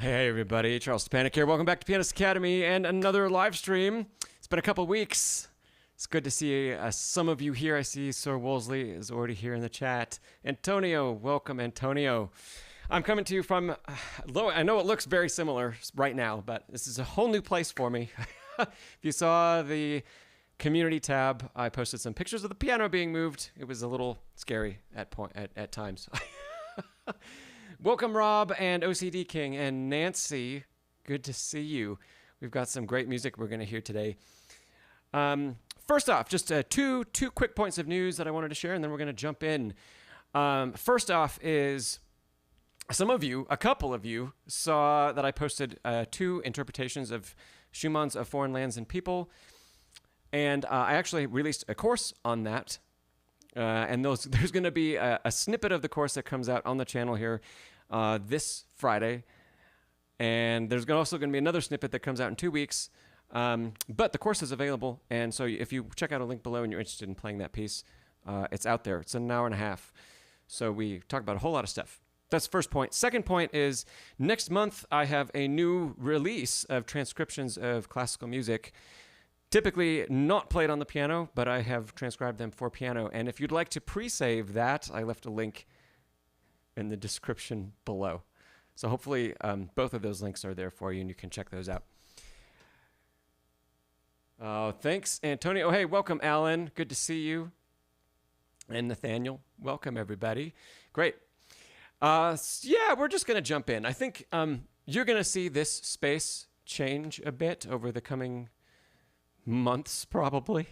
Hey everybody, Charles Szczepanek here. Welcome back to Pianist Academy and another live stream. It's been a couple weeks. It's good to see some of you here. I see Ser Woolsley is already here in the chat. Antonio, welcome Antonio. I'm coming to you from, I know it looks very similar right now, but this is a whole new place for me. If you saw the community tab, I posted some pictures of the piano being moved. It was a little scary at times. Welcome, Rob and OCD King and Nancy. Good to see you. We've got some great music we're going to hear today. First off, just two quick points of news that I wanted to share, and then we're going to jump in. First off is a couple of you saw that I posted two interpretations of Schumann's Of Foreign Lands and People, and I actually released a course on that. And there's going to be a snippet of the course that comes out on the channel here this Friday. And there's also going to be another snippet that comes out in 2 weeks. But the course is available. And so if you check out a link below and you're interested in playing that piece, it's out there. It's an hour and a half. So we talk about a whole lot of stuff. That's the first point. Second point is next month I have a new release of transcriptions of classical music. Typically not played on the piano, but I have transcribed them for piano. And if you'd like to pre-save that, I left a link in the description below. So hopefully both of those links are there for you and you can check those out. Thanks, Antonio. Oh, hey, welcome, Alan. Good to see you. And Nathaniel. Welcome, everybody. Great. Yeah, we're just going to jump in. I think you're going to see this space change a bit over the coming months probably.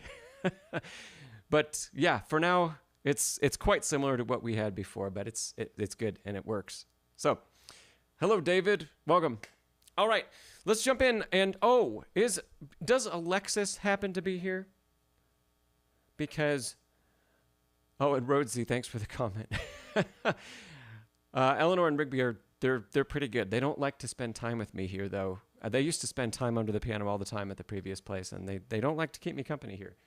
But yeah, for now it's quite similar to what we had before, but it's good and it works. So hello David, welcome. All right, let's jump in. And does Alexis happen to be here? Because and Rhodesy, thanks for the comment. Eleanor and Rigby they're pretty good. They don't like to spend time with me here though. They used to spend time under the piano all the time at the previous place, and they don't like to keep me company here.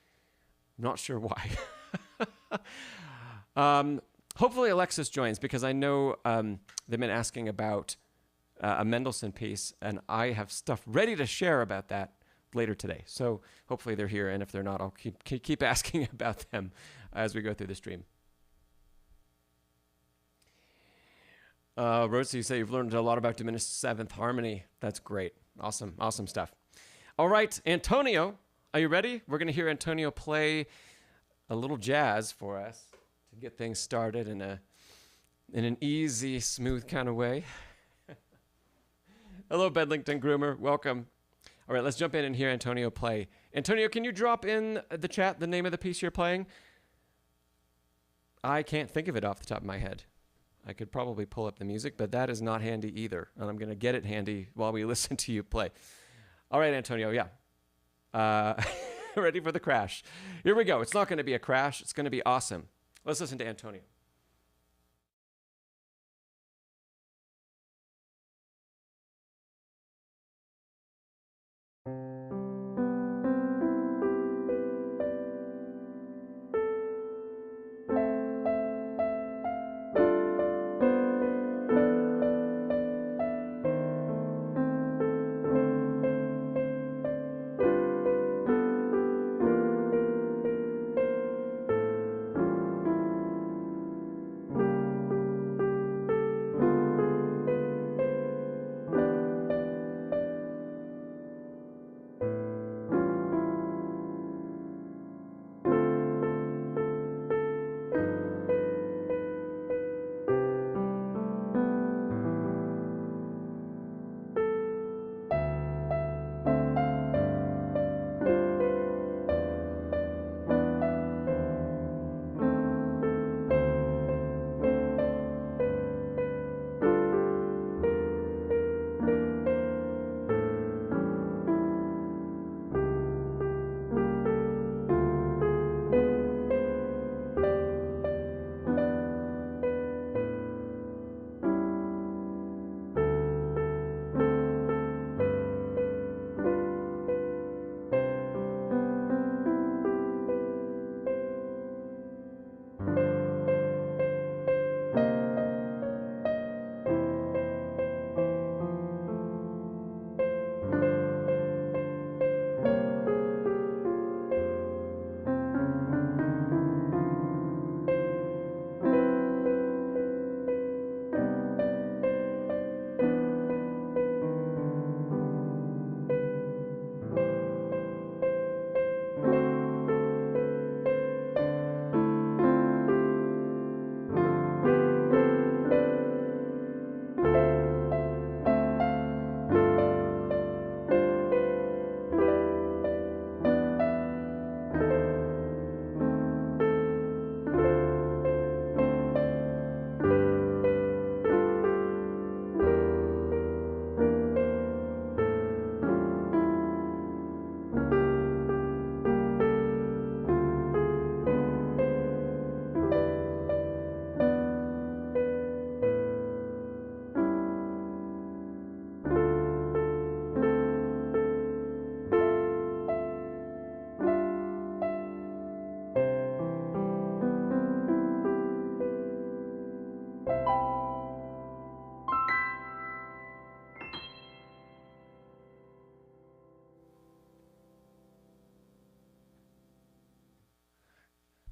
I'm not sure why. Hopefully Alexis joins, because I know they've been asking about a Mendelssohn piece, and I have stuff ready to share about that later today. So hopefully they're here, and if they're not, I'll keep asking about them as we go through the stream. Rosie, you say you've learned a lot about diminished seventh harmony. That's great. Awesome stuff. All right, Antonio, are you ready? We're going to hear Antonio play a little jazz for us to get things started in an easy, smooth kind of way. Hello, Bedlington Groomer. Welcome. All right, let's jump in and hear Antonio play. Antonio, can you drop in the chat the name of the piece you're playing? I can't think of it off the top of my head. I could probably pull up the music, but that is not handy either. And I'm going to get it handy while we listen to you play. All right, Antonio, yeah. Ready for the crash. Here we go. It's not going to be a crash. It's going to be awesome. Let's listen to Antonio.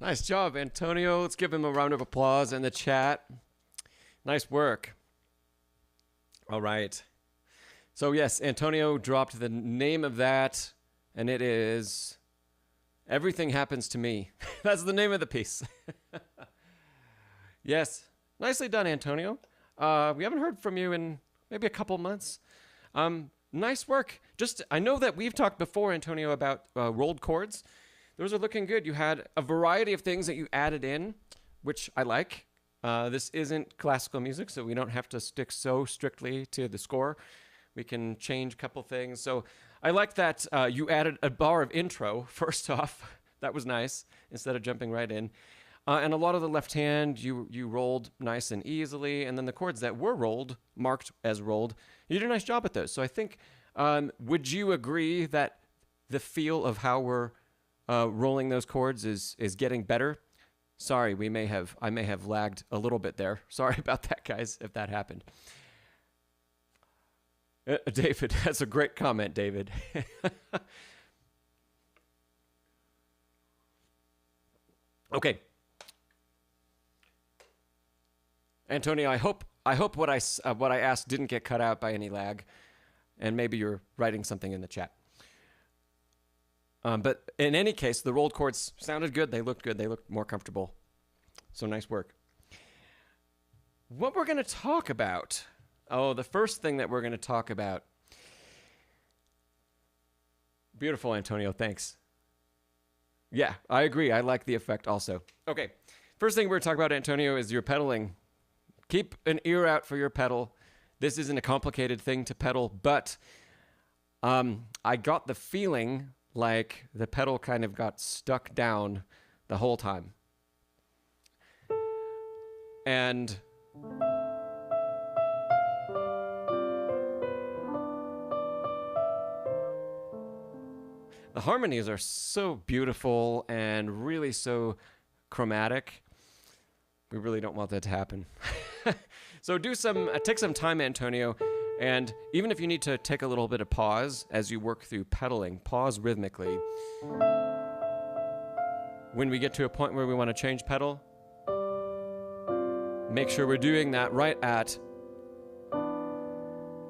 Nice job, Antonio. Let's give him a round of applause in the chat. Nice work. All right. So yes, Antonio dropped the name of that, and it is Everything Happens to Me. That's the name of the piece. Yes. Nicely done, Antonio. We haven't heard from you in maybe a couple months. Nice work. I know that we've talked before, Antonio, about rolled chords. Those are looking good. You had a variety of things that you added in, which I like. This isn't classical music, so we don't have to stick so strictly to the score. We can change a couple things. So I like that you added a bar of intro, first off. That was nice, instead of jumping right in. And a lot of the left hand, you rolled nice and easily. And then the chords that were rolled, marked as rolled, you did a nice job at those. So I think, would you agree that the feel of how we're rolling those chords is getting better? Sorry, I may have lagged a little bit there. Sorry about that, guys, if that happened. David, that's a great comment, David. Okay. Antonio, I hope what I asked didn't get cut out by any lag, and maybe you're writing something in the chat. But in any case, the rolled chords sounded good. They looked good. They looked more comfortable. So nice work. What we're going to talk about. Oh, the first thing that we're going to talk about. Beautiful, Antonio. Thanks. Yeah, I agree. I like the effect also. Okay. First thing we're going to talk about, Antonio, is your pedaling. Keep an ear out for your pedal. This isn't a complicated thing to pedal, but I got the feeling like the pedal kind of got stuck down the whole time. And the harmonies are so beautiful and really so chromatic. We really don't want that to happen. So take some time, Antonio, and even if you need to take a little bit of pause as you work through pedaling, pause rhythmically. When we get to a point where we want to change pedal, make sure we're doing that right at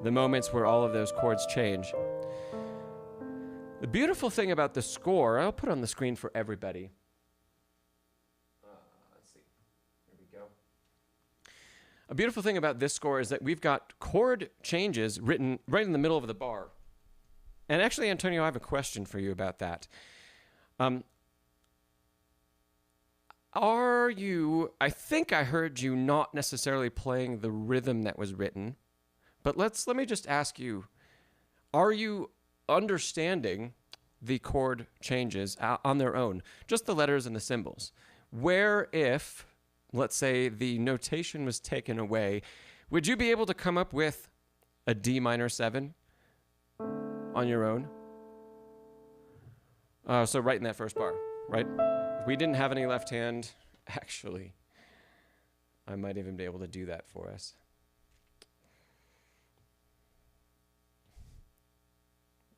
the moments where all of those chords change. The beautiful thing about the score, I'll put on the screen for everybody. Let's see. Here we go. A beautiful thing about this score is that we've got chord changes written right in the middle of the bar. And actually, Antonio, I have a question for you about that. I think I heard you not necessarily playing the rhythm that was written, but let me just ask you, are you understanding the chord changes on their own, just the letters and the symbols? Where if, let's say, the notation was taken away, would you be able to come up with a D minor 7 on your own? So right in that first bar, right? If we didn't have any left hand, actually, I might even be able to do that for us.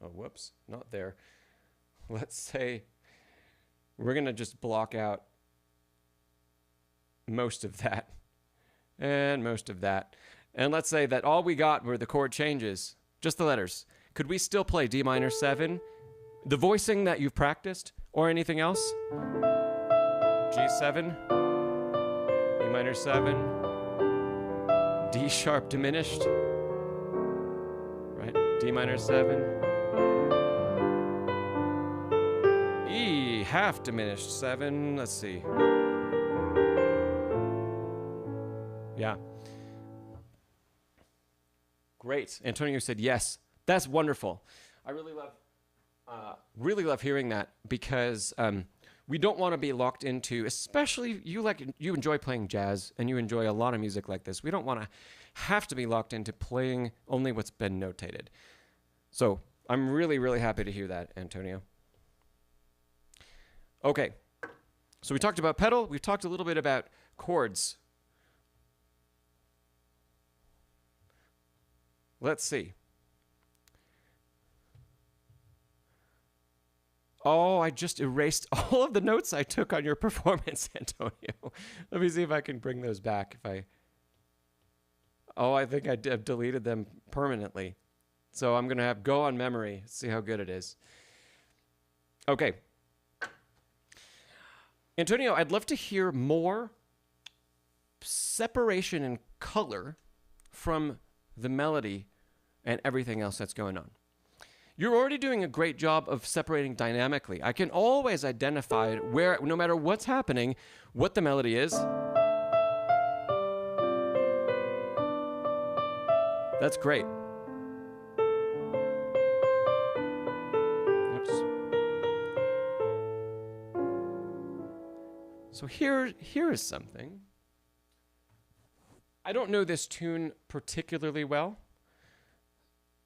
Oh, whoops, not there. Let's say we're going to just block out most of that and most of that. And let's say that all we got were the chord changes, just the letters. Could we still play D minor 7, the voicing that you've practiced, or anything else? G7, E minor 7, D sharp diminished, right? D minor 7, E half diminished 7, let's see. Yeah. Great. Antonio said yes. That's wonderful. I really love hearing that, because we don't want to be locked into, especially you enjoy playing jazz and you enjoy a lot of music like this. We don't want to have to be locked into playing only what's been notated. So I'm really, really happy to hear that, Antonio. Okay. So we talked about pedal. We've talked a little bit about chords. Let's see. Oh, I just erased all of the notes I took on your performance, Antonio. Let me see if I can bring those back. I think I deleted them permanently. So I'm going to have go on memory, see how good it is. Okay. Antonio, I'd love to hear more separation in color from the melody and everything else that's going on. You're already doing a great job of separating dynamically. I can always identify where, no matter what's happening, what the melody is. That's great. Oops. So here is something. I don't know this tune particularly well,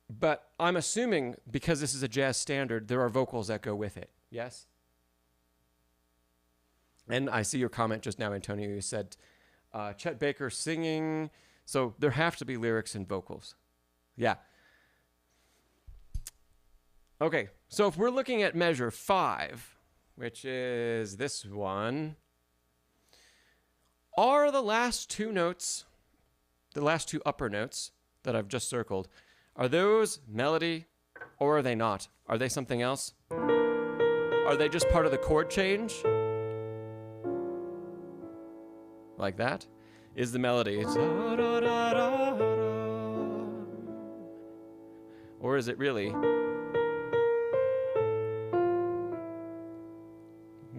but I'm assuming because this is a jazz standard, there are vocals that go with it. Yes? And I see your comment just now, Antonio. You said Chet Baker singing. So there have to be lyrics and vocals. Yeah. Okay, so if we're looking at measure 5, which is this one, are the last two notes, the last two upper notes that I've just circled, are those melody or are they not? Are they something else? Are they just part of the chord change? Like that? Is the melody? Or is it really?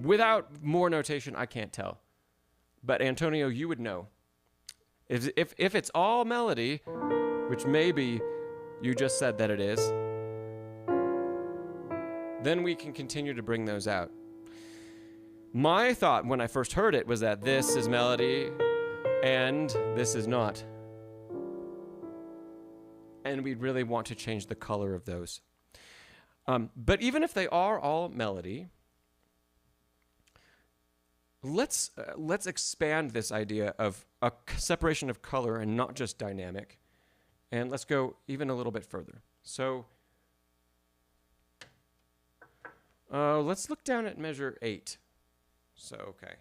Without more notation, I can't tell. But Antonio, you would know. If it's all melody, which maybe you just said that it is, then we can continue to bring those out. My thought when I first heard it was that this is melody and this is not. And we'd really want to change the color of those. But even if they are all melody, let's expand this idea of a separation of color and not just dynamic. And let's go even a little bit further. So let's look down at measure 8. So, okay.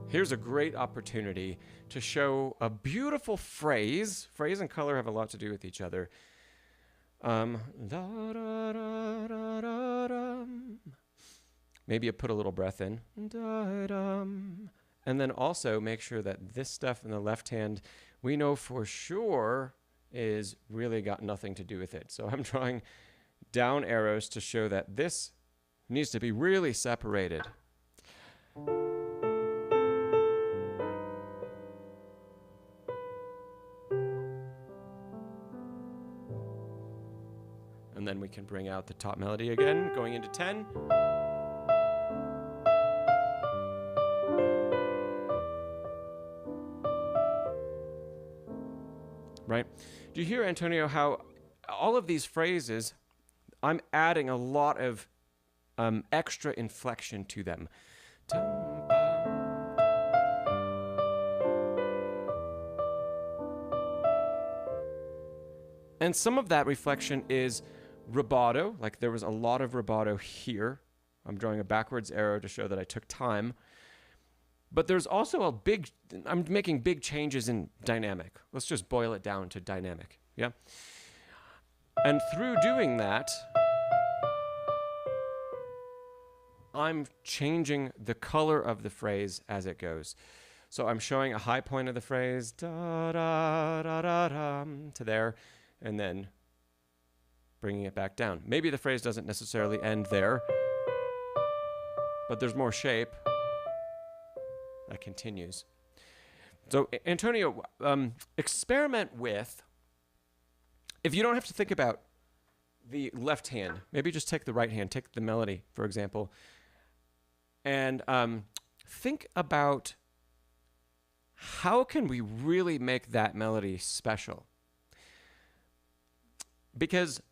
Here's a great opportunity to show a beautiful phrase. Phrase and color have a lot to do with each other. Maybe you put a little breath in. And then also make sure that this stuff in the left hand, we know for sure is really got nothing to do with it. So I'm drawing down arrows to show that this needs to be really separated. And then we can bring out the top melody again, going into 10. Right? Do you hear, Antonio, how all of these phrases, I'm adding a lot of extra inflection to them. And some of that reflection is rubato, like there was a lot of rubato here. I'm drawing a backwards arrow to show that I took time. But there's also I'm making big changes in dynamic. Let's just boil it down to dynamic, yeah? And through doing that, I'm changing the color of the phrase as it goes. So I'm showing a high point of the phrase, da da da da da, to there, and then bringing it back down. Maybe the phrase doesn't necessarily end there, but there's more shape that continues. So, Antonio, experiment with, if you don't have to think about the left hand, maybe just take the right hand, take the melody, for example, and think about how can we really make that melody special? Because,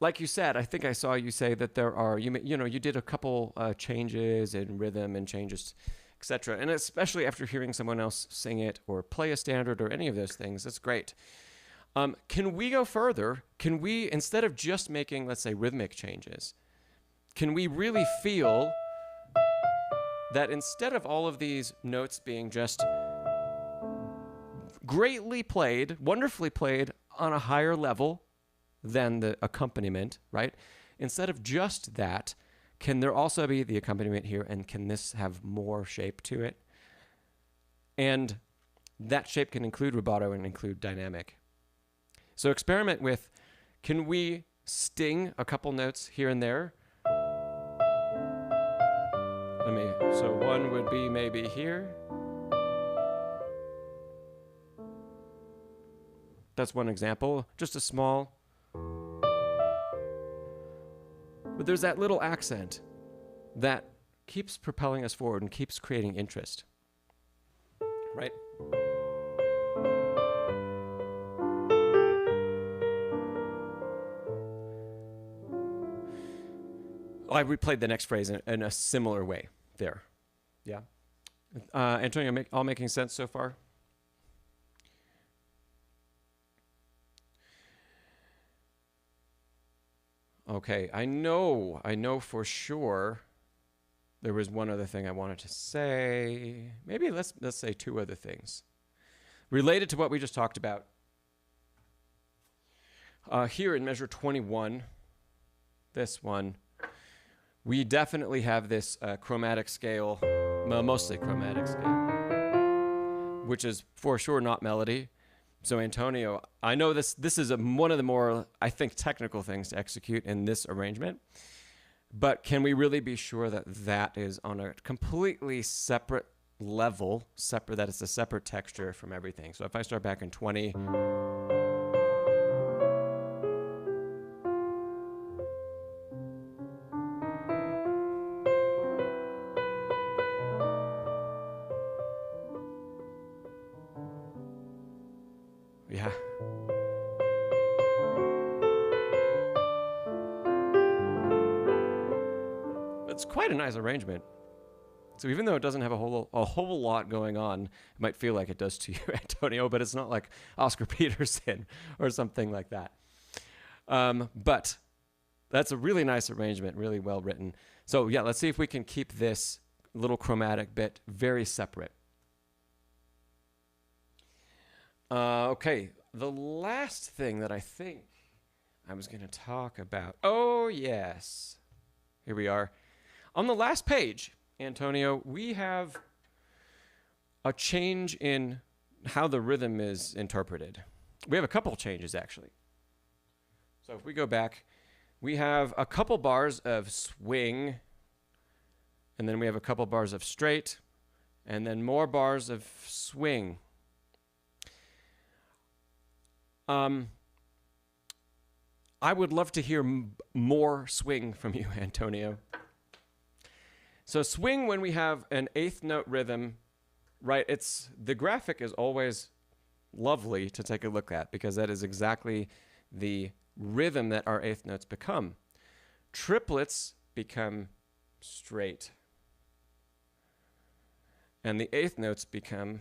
like you said, I think I saw you say that there are, you did a couple changes in rhythm and changes etc. And especially after hearing someone else sing it or play a standard or any of those things, that's great. Can we go further? Can we, instead of just making, let's say, rhythmic changes, can we really feel that instead of all of these notes being just greatly played, wonderfully played on a higher level than the accompaniment, right? Instead of just that, can there also be the accompaniment here, and can this have more shape to it? And that shape can include rubato and include dynamic. So experiment with, can we sting a couple notes here and there? So one would be maybe here. That's one example, just a small. But there's that little accent that keeps propelling us forward and keeps creating interest, right? I replayed the next phrase in a similar way there. Yeah. Antonio, all making sense so far? Okay, I know for sure there was one other thing I wanted to say. Maybe let's say two other things related to what we just talked about. Here in measure 21, this one, we definitely have this chromatic scale, mostly chromatic scale, which is for sure not melody. So Antonio, I know this is one of the more, I think, technical things to execute in this arrangement, but can we really be sure that that is on a completely separate level, that it's a separate texture from everything? So if I start back in 20, yeah. It's quite a nice arrangement. So even though it doesn't have a whole lot going on, it might feel like it does to you, Antonio, but it's not like Oscar Peterson or something like that. But that's a really nice arrangement, really well written. So yeah, let's see if we can keep this little chromatic bit very separate. Okay, the last thing that I think I was going to talk about. Oh, yes. Here we are. On the last page, Antonio, we have a change in how the rhythm is interpreted. We have a couple changes, actually. So if we go back, we have a couple bars of swing, and then we have a couple bars of straight, and then more bars of swing. I would love to hear more swing from you, Antonio. So swing, when we have an eighth note rhythm, right, the graphic is always lovely to take a look at because that is exactly the rhythm that our eighth notes become. Triplets become straight. And the eighth notes become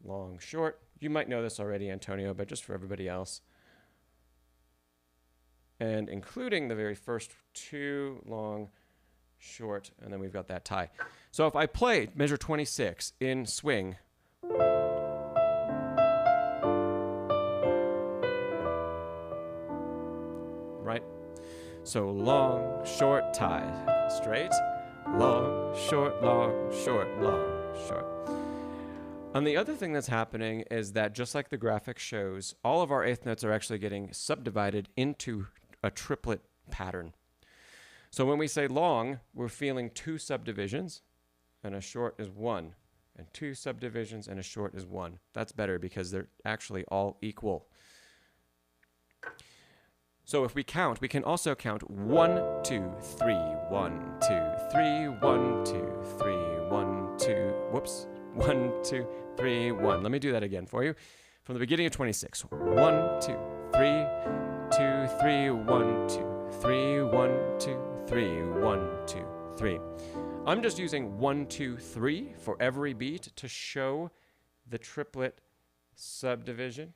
long, short. You might know this already, Antonio, but just for everybody else. And including the very first two, long, short, and then we've got that tie. So if I play measure 26 in swing, right? So long, short, tie, straight, long, short, long, short. And the other thing that's happening is that just like the graphic shows, all of our eighth notes are actually getting subdivided into a triplet pattern. So when we say long, we're feeling two subdivisions, and a short is one, and two subdivisions, and a short is one. That's better because they're actually all equal. So if we count, we can also count 1, 2, 3, 1, 2, 3, 1, 2, 3, 1, 2, whoops, 1, 2, 3, 1. Let me do that again for you. From the beginning of 26. 1, 2, 3, 2, 3, 1, 2, 3, 1, 2, 3, 1, 2, 3. I'm just using 1, 2, 3 for every beat to show the triplet subdivision.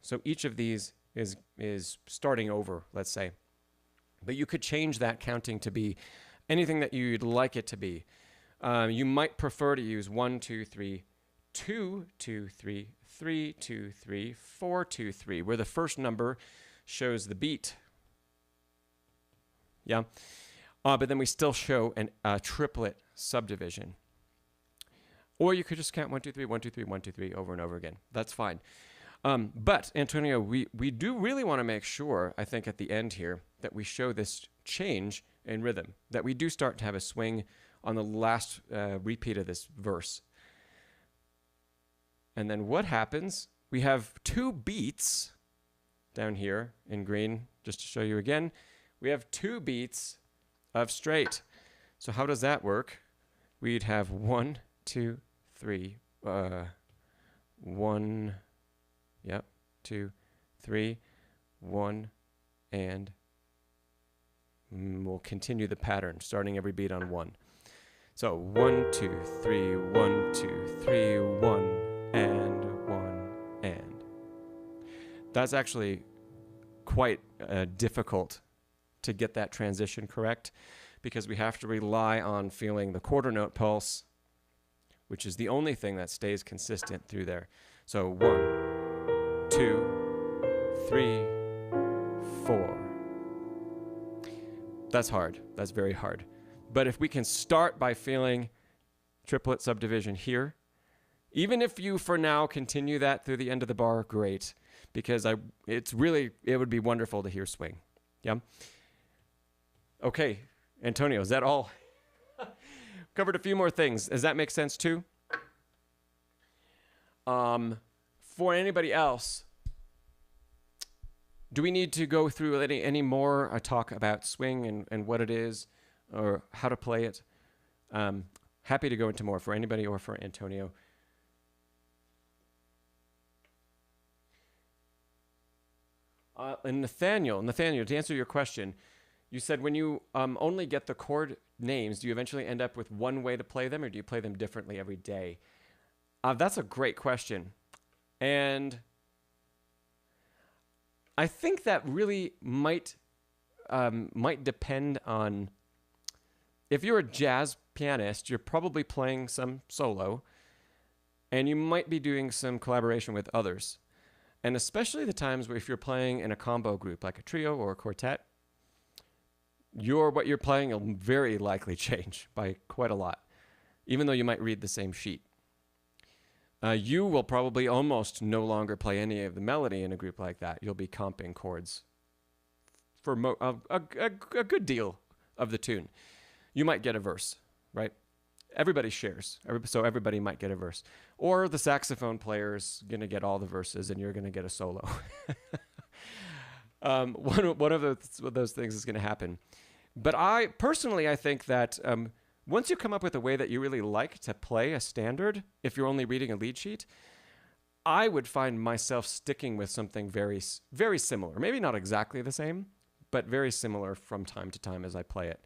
So each of these is starting over, let's say. But you could change that counting to be anything that you'd like it to be. You might prefer to use 1, 2, 3, 2, 2, 3, 3, 2, 3, 4, 2, 3, where the first number shows the beat. Yeah. But then we still show a triplet subdivision. Or you could just count 1, 2, 3, 1, 2, 3, 1, 2, 3 over and over again. That's fine. But, Antonio, we do really want to make sure, I think, at the end here, that we show this change in rhythm, that we do start to have a swing on the last repeat of this verse. And then what happens? We have 2 beats down here in green, just to show you again. We have 2 beats of straight. So how does that work? We'd have 1, 2, 3, 1, yep, 2, 3, 1, and we'll continue the pattern, starting every beat on 1. So 1, 2, 3, 1, 2, 3, 1, and 1, and. That's actually quite difficult to get that transition correct, because we have to rely on feeling the quarter note pulse, which is the only thing that stays consistent through there. So 1, 2, 3, 4. That's hard. That's very hard. But if we can start by feeling triplet subdivision here, even if you for now continue that through the end of the bar, great, because it would be wonderful to hear swing. Yeah. Okay, Antonio, is that all? Covered a few more things. Does that make sense too? For anybody else, do we need to go through any more talk about swing and what it is or how to play it? Happy to go into more for anybody or for Antonio. And Nathaniel, to answer your question, you said when you only get the chord names, do you eventually end up with one way to play them, or do you play them differently every day? That's a great question. And I think that really might depend on, if you're a jazz pianist, you're probably playing some solo, and you might be doing some collaboration with others. And especially the times where if you're playing in a combo group, like a trio or a quartet, what you're playing will very likely change by quite a lot, even though you might read the same sheet. You will probably almost no longer play any of the melody in a group like that. You'll be comping chords for a good deal of the tune. You might get a verse, right? Everybody shares, so everybody might get a verse. Or the saxophone player's going to get all the verses and you're going to get a solo. One of those things is going to happen. But I think that once you come up with a way that you really like to play a standard, if you're only reading a lead sheet, I would find myself sticking with something very, very similar. Maybe not exactly the same, but very similar from time to time as I play it.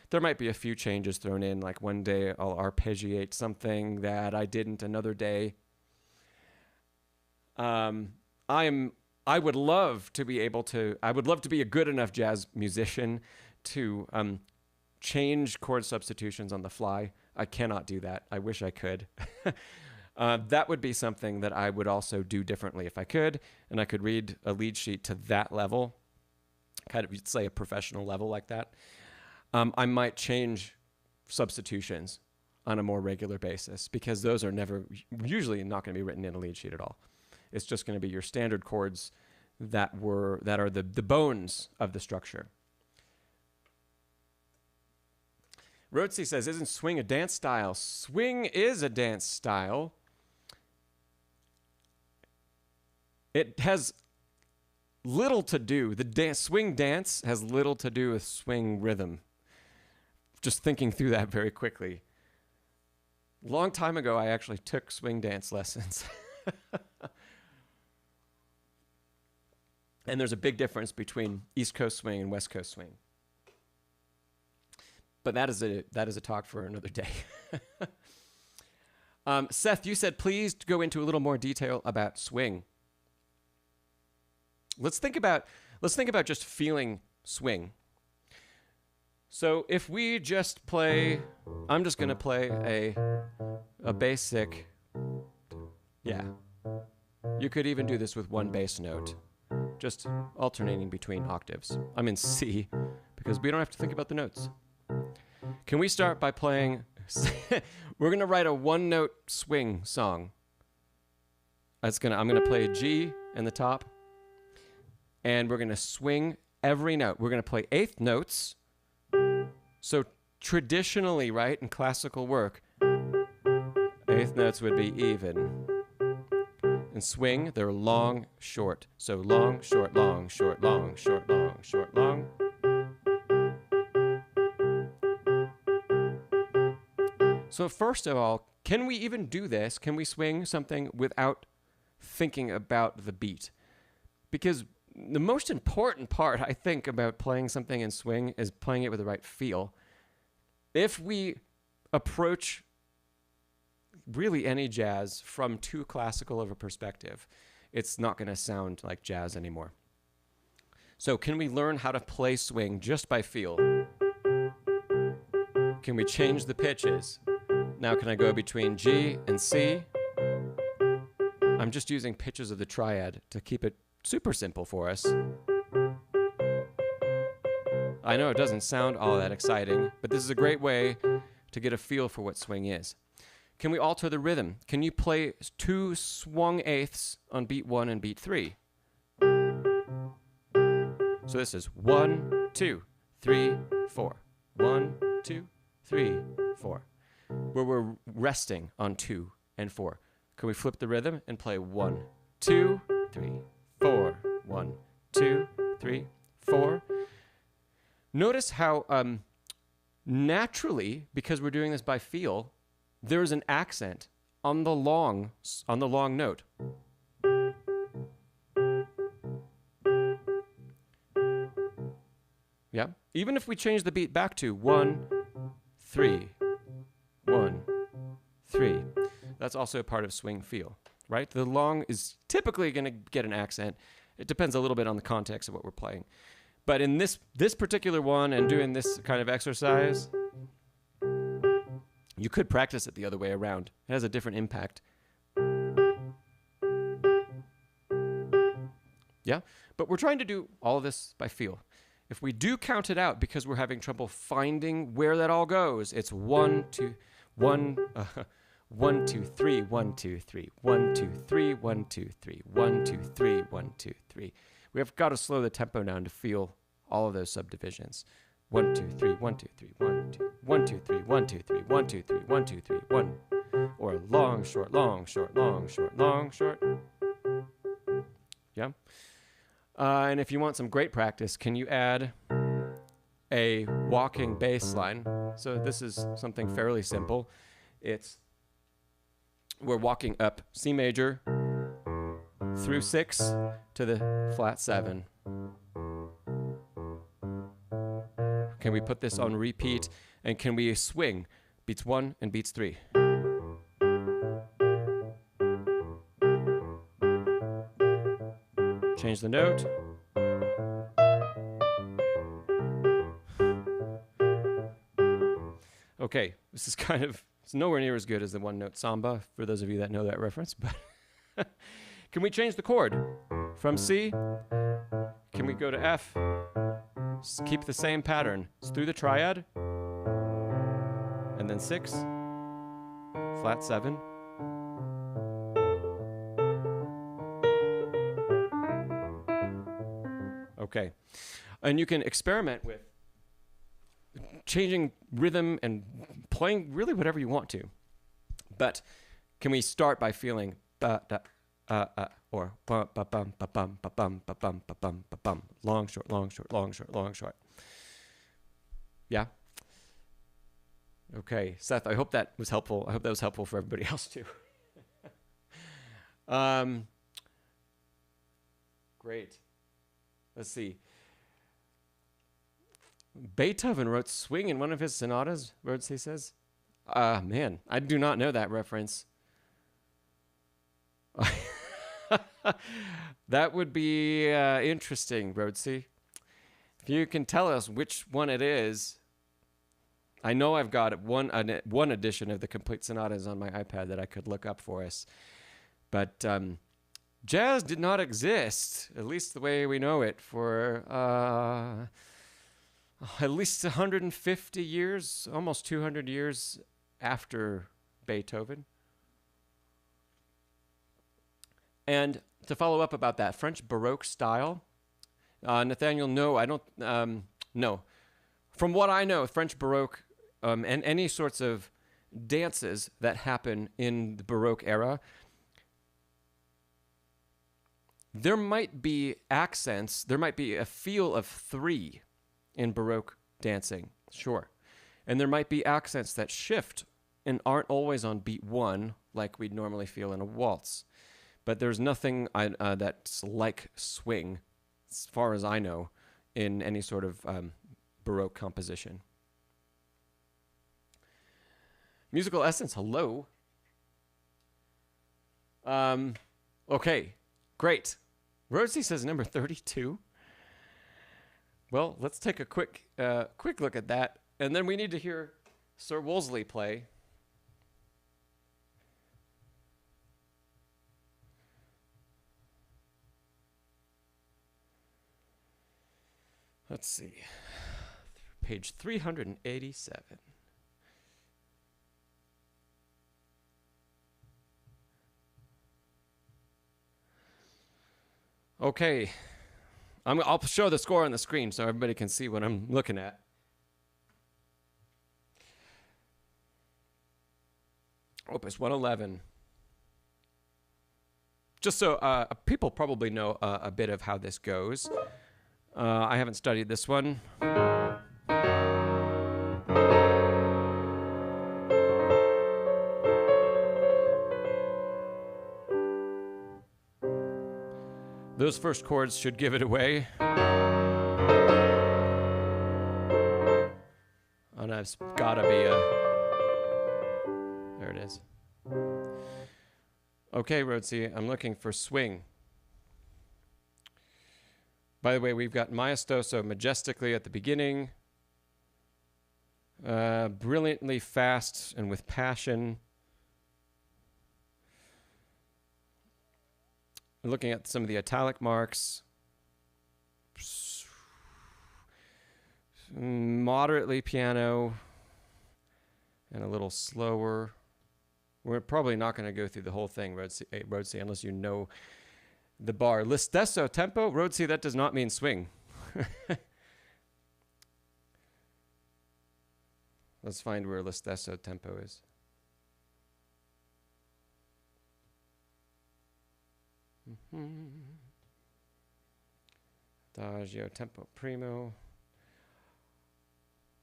There might be a few changes thrown in, like one day I'll arpeggiate something that I didn't another day. I would love to be a good enough jazz musician to change chord substitutions on the fly. I cannot do that. I wish I could. That would be something that I would also do differently if I could, and I could read a lead sheet to that level, kind of say a professional level like that. I might change substitutions on a more regular basis, because those are usually not going to be written in a lead sheet at all. It's just going to be your standard chords that are the bones of the structure. Rhodesy says, isn't swing a dance style? Swing is a dance style. It has little to do. Swing dance has little to do with swing rhythm. Just thinking through that very quickly. Long time ago, I actually took swing dance lessons. And there's a big difference between East Coast swing and West Coast swing. But that is a talk for another day. Seth, you said please go into a little more detail about swing. Let's think about just feeling swing. So if we just play, I'm just going to play a basic, yeah. You could even do this with one bass note, just alternating between octaves. I'm in C because we don't have to think about the notes. Can we start by playing, we're going to write a one-note swing song. I'm going to play a G in the top, and we're going to swing every note. We're going to play eighth notes. So traditionally, right, in classical work, eighth notes would be even. In swing, they're long, short. So long, short, long, short, long, short, long, short, long. So first of all, can we even do this? Can we swing something without thinking about the beat? Because the most important part, I think, about playing something in swing is playing it with the right feel. If we approach really any jazz from too classical of a perspective, it's not going to sound like jazz anymore. So can we learn how to play swing just by feel? Can we change the pitches? Now can I go between G and C? I'm just using pitches of the triad to keep it super simple for us. I know it doesn't sound all that exciting, but this is a great way to get a feel for what swing is. Can we alter the rhythm? Can you play two swung eighths on beat 1 and beat 3? So this is 1, 2, 3, 4. 1, 2, 3, 4. Where we're resting on 2 and 4. Can we flip the rhythm and play 1, 2, 3, 4. 1, 2, 3, 4. Notice how naturally, because we're doing this by feel, there is an accent on the long note. Yeah? Even if we change the beat back to 1, 3, 1, 3, that's also a part of swing feel, right? The long is typically going to get an accent. It depends a little bit on the context of what we're playing. But in this particular one and doing this kind of exercise, you could practice it the other way around. It has a different impact. Yeah? But we're trying to do all of this by feel. If we do count it out because we're having trouble finding where that all goes, it's 1, 2, 1, 1, 2, 3, 1, 2, 3, 1, 2, 3, 1, 2, 3, 1, 2, 3, 1, 2, 3. We have got to slow the tempo down to feel all of those subdivisions. 1, 2, 3, 1, 2, 3, 1, 2, 1, 2, 3, 1, 2, 3, 1, 2, 3, 1, 2, 3, 1. Or long, short, long, short, long, short, long, short. Yeah? And if you want some great practice, can you add a walking bass line? So this is something fairly simple. We're walking up C major through 6 to the flat 7. Can we put this on repeat? And can we swing beats 1 and beats 3? Change the note. Okay, this is it's nowhere near as good as the one-note samba, for those of you that know that reference, but can we change the chord from C? Can we go to F? Keep the same pattern. It's through the triad, and then 6, flat 7. Okay, and you can experiment with changing rhythm and playing really whatever you want to. But can we start by feeling ba da or ba ba bum ba bum ba bum ba bum ba bum ba bum, long short long short long short long short. Yeah. Okay, Seth, I hope that was helpful. I hope that was helpful for everybody else too. Great. Let's see. Beethoven wrote swing in one of his sonatas, Rhodesy says. Man, I do not know that reference. That would be interesting, Rhodesy. If you can tell us which one it is. I know I've got one edition of the complete sonatas on my iPad that I could look up for us. But jazz did not exist, at least the way we know it, for at least 150 years, almost 200 years after Beethoven. And to follow up about that, French Baroque style, Nathaniel, no, I don't, no. From what I know, French Baroque and any sorts of dances that happen in the Baroque era, there might be accents, there might be a feel of 3 in Baroque dancing, sure. And there might be accents that shift and aren't always on beat 1 like we'd normally feel in a waltz. But there's nothing that's like swing, as far as I know, in any sort of Baroque composition. Musical Essence, hello. Okay, great. Rosie says number 32. Well, let's take a quick look at that, and then we need to hear Ser Woolsley play. Let's see. Page 387. Okay. I'll show the score on the screen so everybody can see what I'm looking at. Opus 111. Just so people probably know a bit of how this goes. I haven't studied this one. Those first chords should give it away. And it's gotta be there it is. Okay, Rhodesy, I'm looking for swing. By the way, we've got maestoso majestically at the beginning, brilliantly fast and with passion. Looking at some of the italic marks, moderately piano, and a little slower. We're probably not going to go through the whole thing, Rhodesy, unless you know the bar. Listesso tempo, Rhodesy, that does not mean swing. Let's find where listesso tempo is. Adagio tempo primo.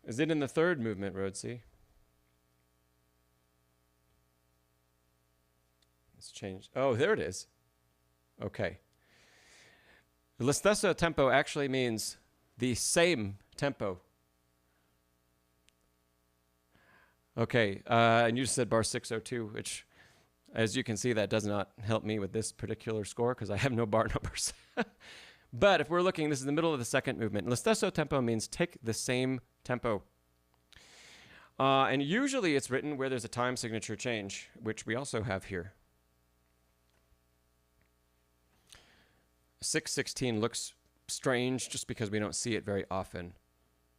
Is it in the third movement, Rhodesy? Let's change. Oh, there it is. Okay. The listesso tempo actually means the same tempo. Okay, and you just said bar 602, which, as you can see, that does not help me with this particular score because I have no bar numbers. But if we're looking, this is the middle of the second movement. Listesso tempo means take the same tempo. And usually it's written where there's a time signature change, which we also have here. 6/16 looks strange just because we don't see it very often,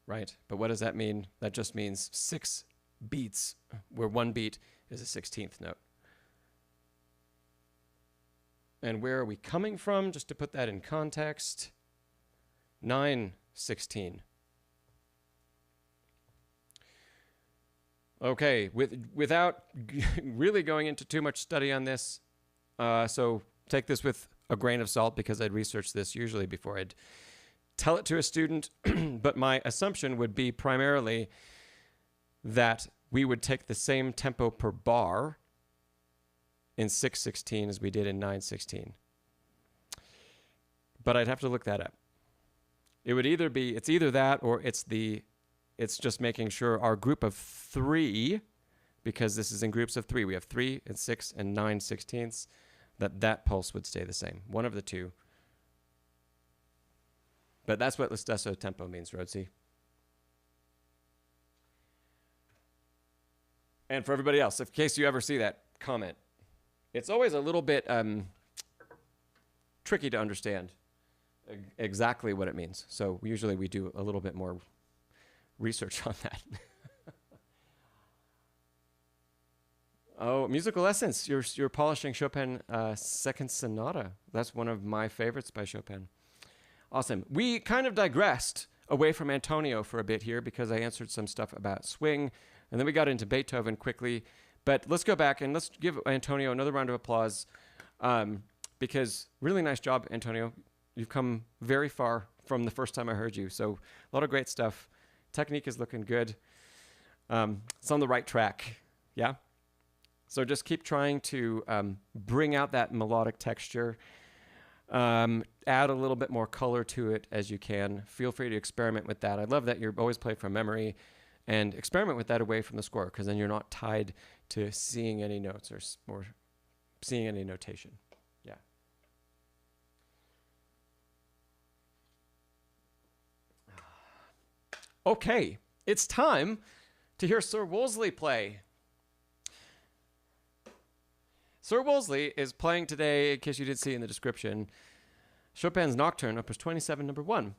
right? But what does that mean? That just means 6 beats, where 1 beat is a 16th note. And where are we coming from? Just to put that in context, 9/16. Okay, without really going into too much study on this, so take this with a grain of salt because I'd research this usually before I'd tell it to a student. But my assumption would be primarily that we would take the same tempo per bar in 6/16 as we did in 9/16. But I'd have to look that up. It would either be, it's either that or it's just making sure our group of 3, because this is in groups of 3, we have 3 and 6 and 9/16ths, that pulse would stay the same. One of the two. But that's what lo stesso tempo means, Rhodesy. And for everybody else, in case you ever see that comment, it's always a little bit tricky to understand exactly what it means. So usually we do a little bit more research on that. Oh, musical essence. You're polishing Chopin Second Sonata. That's one of my favorites by Chopin. Awesome. We kind of digressed away from Antonio for a bit here because I answered some stuff about swing, and then we got into Beethoven quickly. But let's go back and let's give Antonio another round of applause because really nice job, Antonio. You've come very far from the first time I heard you. So a lot of great stuff. Technique is looking good. It's on the right track. Yeah? So just keep trying to bring out that melodic texture. Add a little bit more color to it as you can. Feel free to experiment with that. I love that you're always playing from memory, and experiment with that away from the score, because then you're not tied to seeing any notes or seeing any notation. Yeah. Okay, it's time to hear Ser Woolsley play. Ser Woolsley is playing today, in case you didn't see in the description, Chopin's Nocturne, Opus 27, number 1.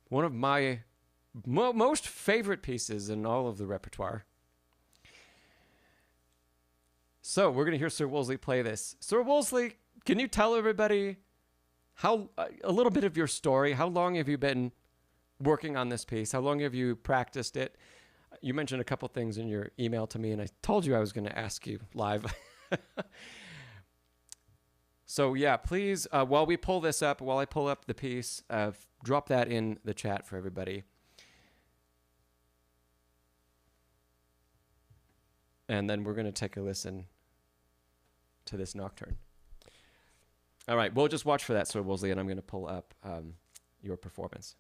One of my most favorite pieces in all of the repertoire. So we're going to hear Ser Woolsley play this. Ser Woolsley, can you tell everybody a little bit of your story? How long have you been working on this piece? How long have you practiced it? You mentioned a couple things in your email to me, and I told you I was going to ask you live. So yeah, please, while we pull this up, while I pull up the piece, drop that in the chat for everybody. And then we're going to take a listen to this Nocturne. All right, we'll just watch for that, Ser Woolsley, and I'm going to pull up your performance.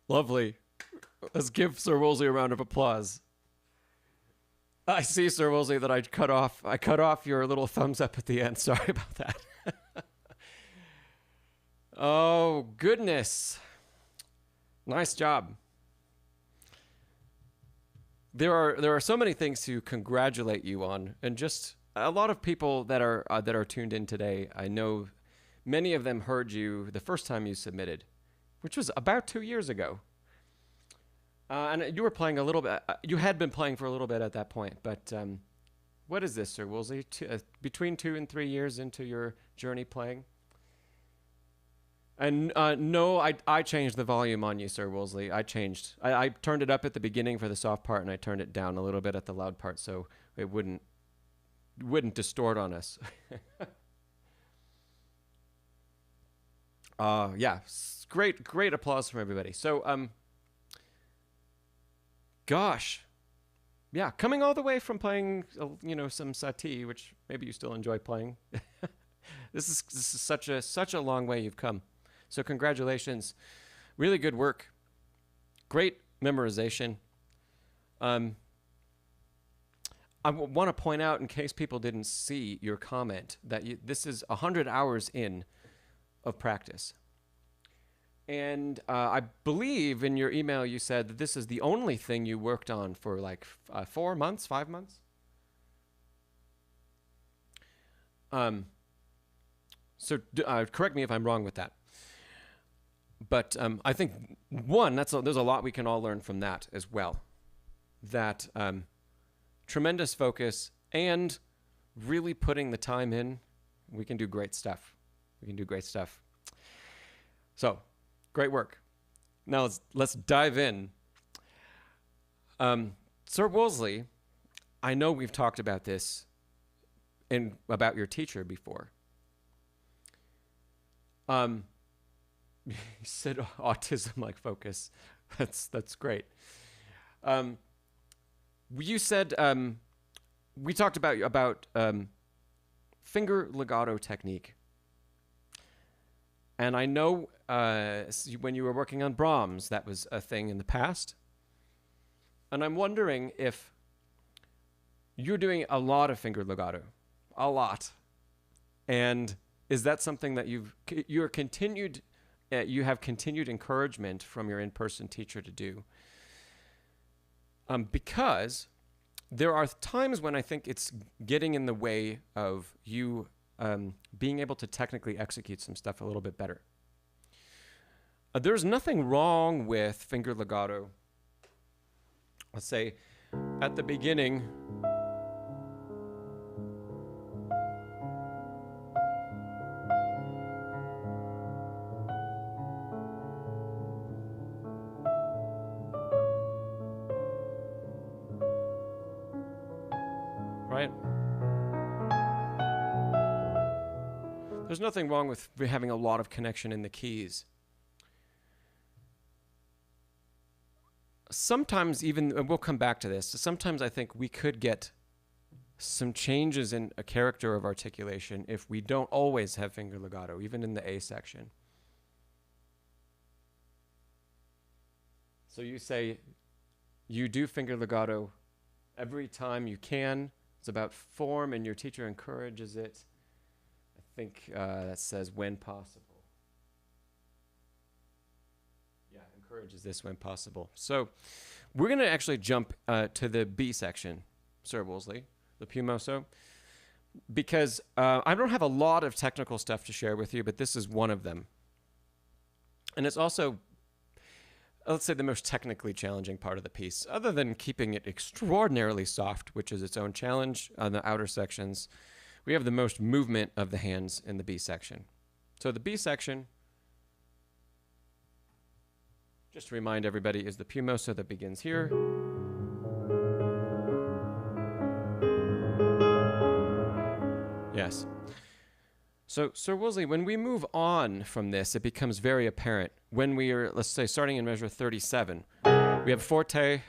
Lovely. Let's give Ser Woolsley a round of applause. I see, Ser Woolsley, that I cut off your little thumbs up at the end. Sorry about that. Oh, goodness. Nice job. There are so many things to congratulate you on, and just a lot of people that are tuned in today. I know many of them heard you the first time you submitted, which was about 2 years ago. And you were playing a little bit. You had been playing for a little bit at that point. But what is this, Ser Woolsley? Between 2 and 3 years into your journey playing? And no, I changed the volume on you, Ser Woolsley. I turned it up at the beginning for the soft part, and I turned it down a little bit at the loud part, so it wouldn't distort on us. Yeah, great applause from everybody. So, gosh, yeah, coming all the way from playing, some Satie, which maybe you still enjoy playing. This is such a long way you've come. So congratulations, really good work, great memorization. I want to point out, in case people didn't see your comment, that this is 100 hours in of practice. And I believe in your email you said that this is the only thing you worked on for like 4 months, 5 months. So correct me if I'm wrong with that. But I think, there's a lot we can all learn from that as well. That tremendous focus and really putting the time in, we can do great stuff. So, great work. Now let's dive in. Ser Woolsley, I know we've talked about this about your teacher before. You said autism-like focus. That's great. You said we talked about finger legato technique, and I know when you were working on Brahms, that was a thing in the past. And I'm wondering if you're doing a lot of finger legato, a lot, and is that something that you have continued encouragement from your in-person teacher to do? Because there are times when I think it's getting in the way of you being able to technically execute some stuff a little bit better. There's nothing wrong with finger legato. Let's say at the beginning, right? There's nothing wrong with having a lot of connection in the keys. Sometimes even, and we'll come back to this, sometimes I think we could get some changes in a character of articulation if we don't always have finger legato, even in the A section. So you say you do finger legato every time you can. It's about form, and your teacher encourages it. I think that says when possible. Yeah, encourages this when possible. So we're going to actually jump to the B section, Ser Woolsley, the Piumoso, because I don't have a lot of technical stuff to share with you, but this is one of them. And it's also, let's say, the most technically challenging part of the piece, other than keeping it extraordinarily soft, which is its own challenge on the outer sections. We have the most movement of the hands in the B section. So the B section, just to remind everybody, is the Piumoso that begins here. Yes. So Ser Woolsley, when we move on from this, it becomes very apparent. When we are, let's say, starting in measure 37, we have forte,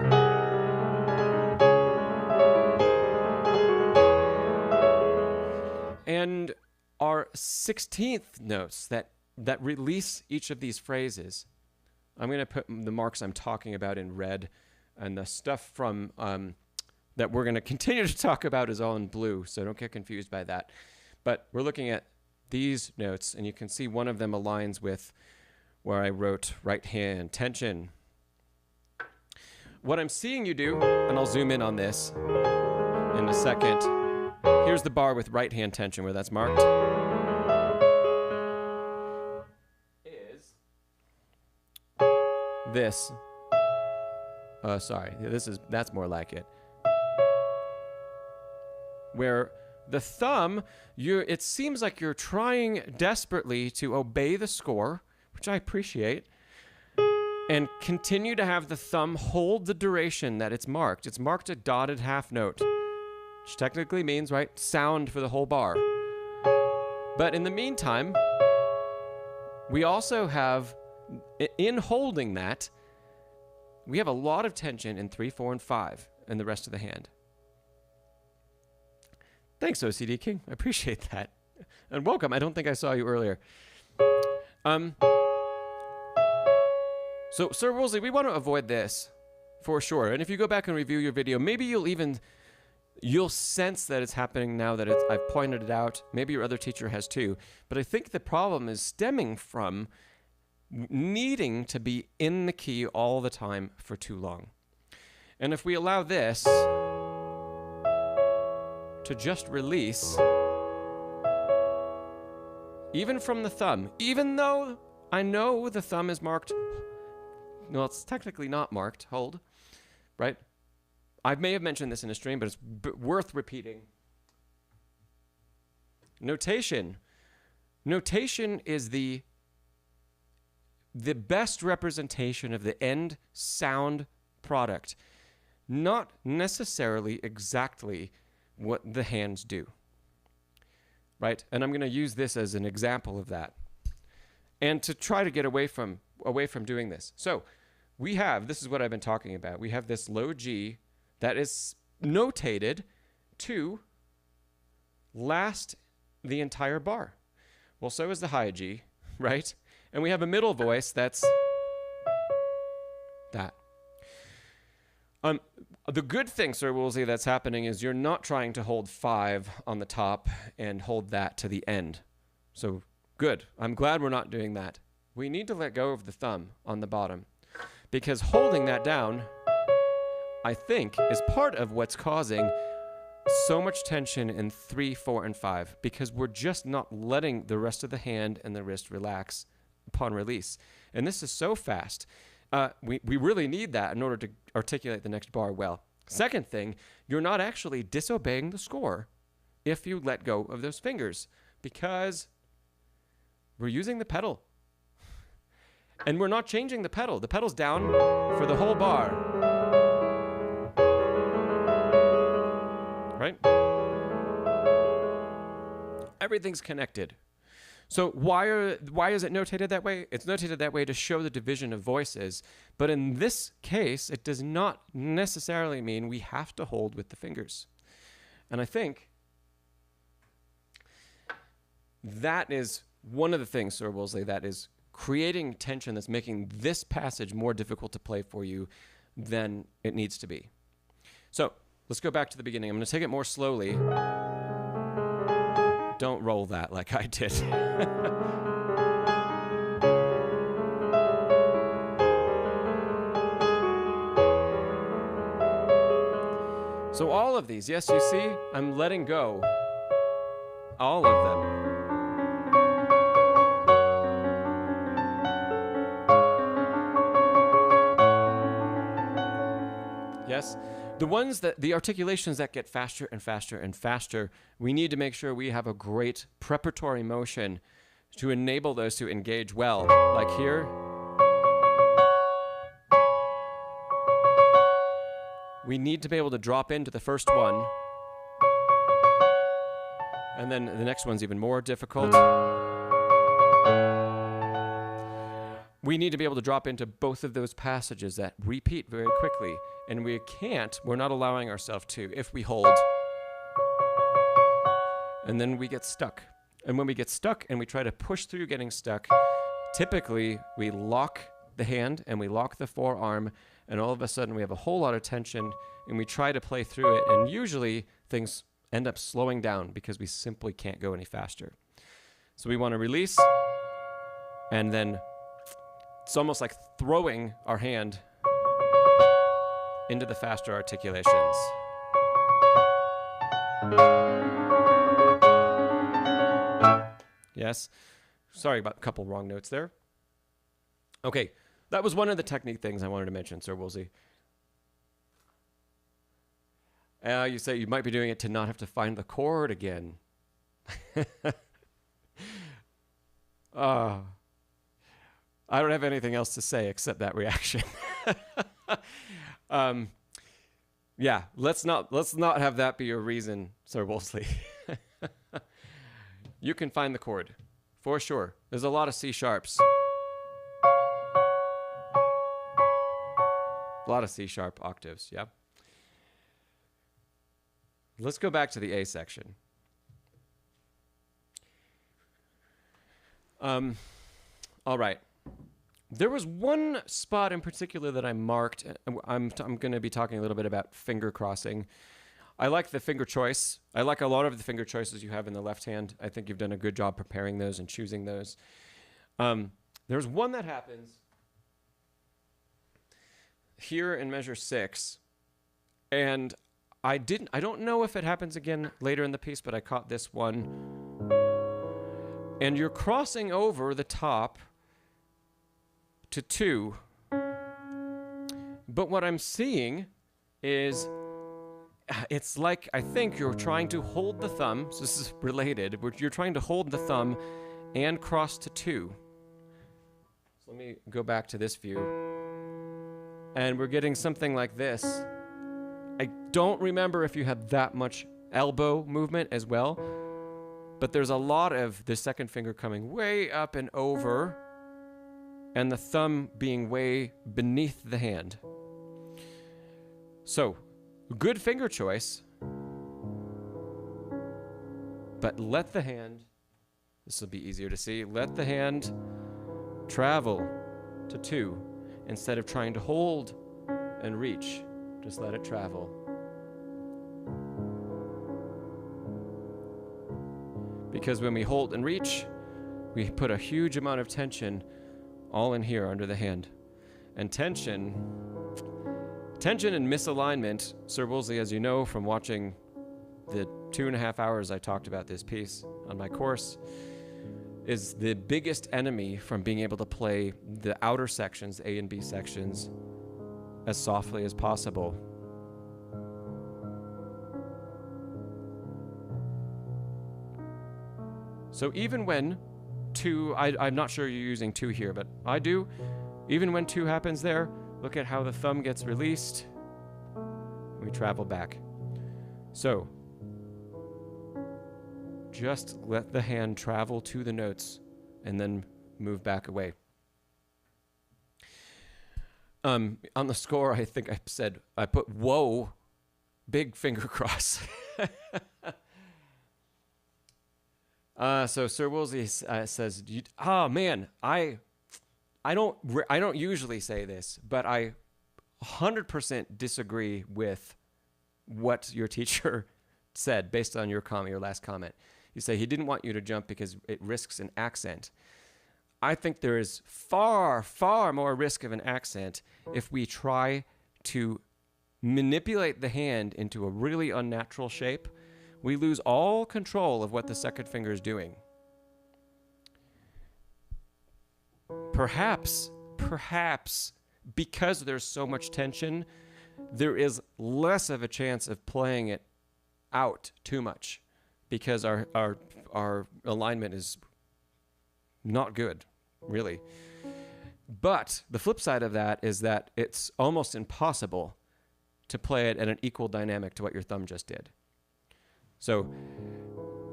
and our 16th notes that release each of these phrases. I'm going to put the marks I'm talking about in red, and the stuff from that we're going to continue to talk about is all in blue, so don't get confused by that. But we're looking at these notes, and you can see one of them aligns with where I wrote right hand tension. What I'm seeing you do, and I'll zoom in on this in a second. Here's the bar with right hand tension where that's marked. Is this. Sorry, that's more like it. Where the thumb, it seems like you're trying desperately to obey the score, which I appreciate, and continue to have the thumb hold the duration that it's marked. It's marked a dotted half note, which technically means, right, sound for the whole bar. But in the meantime, we also have, in holding that, we have a lot of tension in 3, 4, and 5 and the rest of the hand. Thanks, OCD King. I appreciate that. And welcome. I don't think I saw you earlier. So, Ser Woolsley, we want to avoid this for sure. And if you go back and review your video, maybe you'll sense that it's happening now that I've pointed it out. Maybe your other teacher has too. But I think the problem is stemming from needing to be in the key all the time for too long. And if we allow this to just release, even from the thumb, even though I know the thumb is marked, well, it's technically not marked, hold, right? I may have mentioned this in a stream, but it's worth repeating. Notation. Notation is the best representation of the end sound product, not necessarily exactly what the hands do, right? And I'm going to use this as an example of that, and to try to get away from doing this. So we have, this is what I've been talking about. We have this low G that is notated to last the entire bar. Well, so is the high G, right? And we have a middle voice that's that. The good thing, Ser Woolsley, that's happening is you're not trying to hold 5 on the top and hold that to the end. So good. I'm glad we're not doing that. We need to let go of the thumb on the bottom, because holding that down, I think, is part of what's causing so much tension in 3, 4, and 5 because we're just not letting the rest of the hand and the wrist relax upon release. And this is so fast. We really need that in order to articulate the next bar well. Second thing, you're not actually disobeying the score if you let go of those fingers because we're using the pedal. And we're not changing the pedal. The pedal's down for the whole bar. Right? Everything's connected. So why is it notated that way? It's notated that way to show the division of voices. But in this case, it does not necessarily mean we have to hold with the fingers. And I think that is one of the things, Ser Woolsley, that is creating tension that's making this passage more difficult to play for you than it needs to be. So let's go back to the beginning. I'm going to take it more slowly. Don't roll that like I did. So all of these, yes, you see, I'm letting go. All of them. Yes? The ones that, the articulations that get faster and faster and faster, we need to make sure we have a great preparatory motion to enable those to engage well. Like here. We need to be able to drop into the first one. And then the next one's even more difficult. We need to be able to drop into both of those passages that repeat very quickly. And we can't, we're not allowing ourselves to, if we hold. And then we get stuck. And when we get stuck and we try to push through getting stuck, typically we lock the hand and we lock the forearm, and all of a sudden we have a whole lot of tension and we try to play through it, and usually things end up slowing down because we simply can't go any faster. So we want to release, and then it's almost like throwing our hand into the faster articulations. Yes? Sorry about a couple wrong notes there. Okay, that was one of the technique things I wanted to mention, Ser Woolsley. You say you might be doing it to not have to find the chord again. I don't have anything else to say except that reaction. Yeah, let's not have that be your reason, Ser Woolsley. You can find the chord, for sure. There's a lot of C sharps. A lot of C sharp octaves, yeah. Let's go back to the A section. All right. There was one spot in particular that I marked. I'm going to be talking a little bit about finger crossing. I like the finger choice. I like a lot of the finger choices you have in the left hand. I think you've done a good job preparing those and choosing those. There's one that happens here in measure 6, and I don't know if it happens again later in the piece, but I caught this one. And you're crossing over the top to 2. But what I'm seeing is it's like, I think you're trying to hold the thumb. So this is related. You're trying to hold the thumb and cross to 2. So let me go back to this view. And we're getting something like this. I don't remember if you had that much elbow movement as well, but there's a lot of the second finger coming way up and over, and the thumb being way beneath the hand. So, good finger choice, but let the hand, this will be easier to see, let the hand travel to 2 instead of trying to hold and reach. Just let it travel. Because when we hold and reach, we put a huge amount of tension all in here under the hand. And tension and misalignment, Ser Woolsley, as you know from watching the 2.5 hours I talked about this piece on my course, is the biggest enemy from being able to play the outer sections, A and B sections, as softly as possible. So even when two, I'm not sure you're using two here, but I do. Even when two happens there, look at how the thumb gets released. We travel back. So just let the hand travel to the notes and then move back away. On the score, I think I said, I put, whoa, big finger cross. So Ser Woolsley says, oh man, I don't usually say this, but I 100% disagree with what your teacher said based on your last comment. You say he didn't want you to jump because it risks an accent. I think there is far, far more risk of an accent if we try to manipulate the hand into a really unnatural shape. We lose all control of what the second finger is doing. Perhaps, because there's so much tension, there is less of a chance of playing it out too much because our alignment is not good, really. But the flip side of that is that it's almost impossible to play it at an equal dynamic to what your thumb just did. So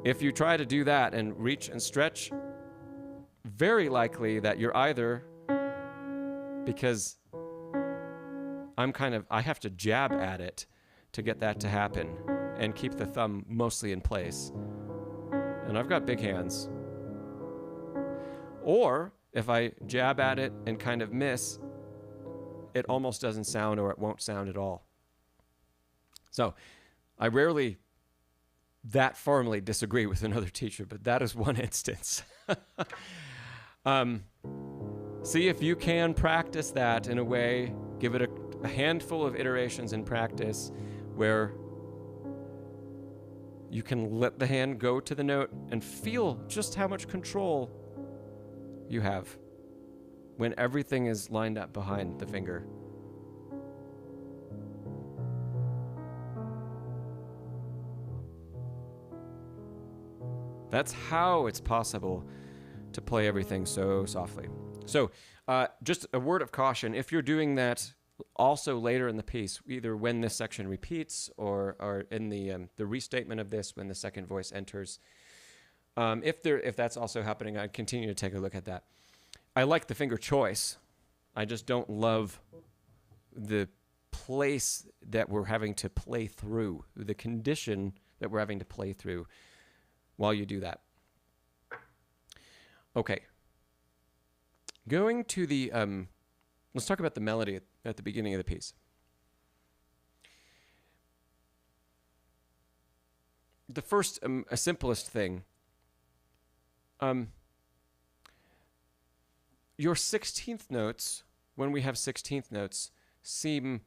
if you try to do that and reach and stretch, very likely that you're either, because I have to jab at it to get that to happen and keep the thumb mostly in place. And I've got big hands. Or if I jab at it and kind of miss, it almost doesn't sound or it won't sound at all. So I rarely that firmly disagree with another teacher, but that is one instance. See if you can practice that in a way, give it a handful of iterations in practice where you can let the hand go to the note and feel just how much control you have when everything is lined up behind the finger. That's how it's possible to play everything so softly. So just a word of caution, if you're doing that also later in the piece, either when this section repeats or in the restatement of this when the second voice enters, if that's also happening, I'd continue to take a look at that. I like the finger choice. I just don't love the place that we're having to play through, the condition that we're having to play through while you do that. Okay. Going to the, let's talk about the melody at the beginning of the piece. The first, simplest thing, your 16th notes, when we have 16th notes, seem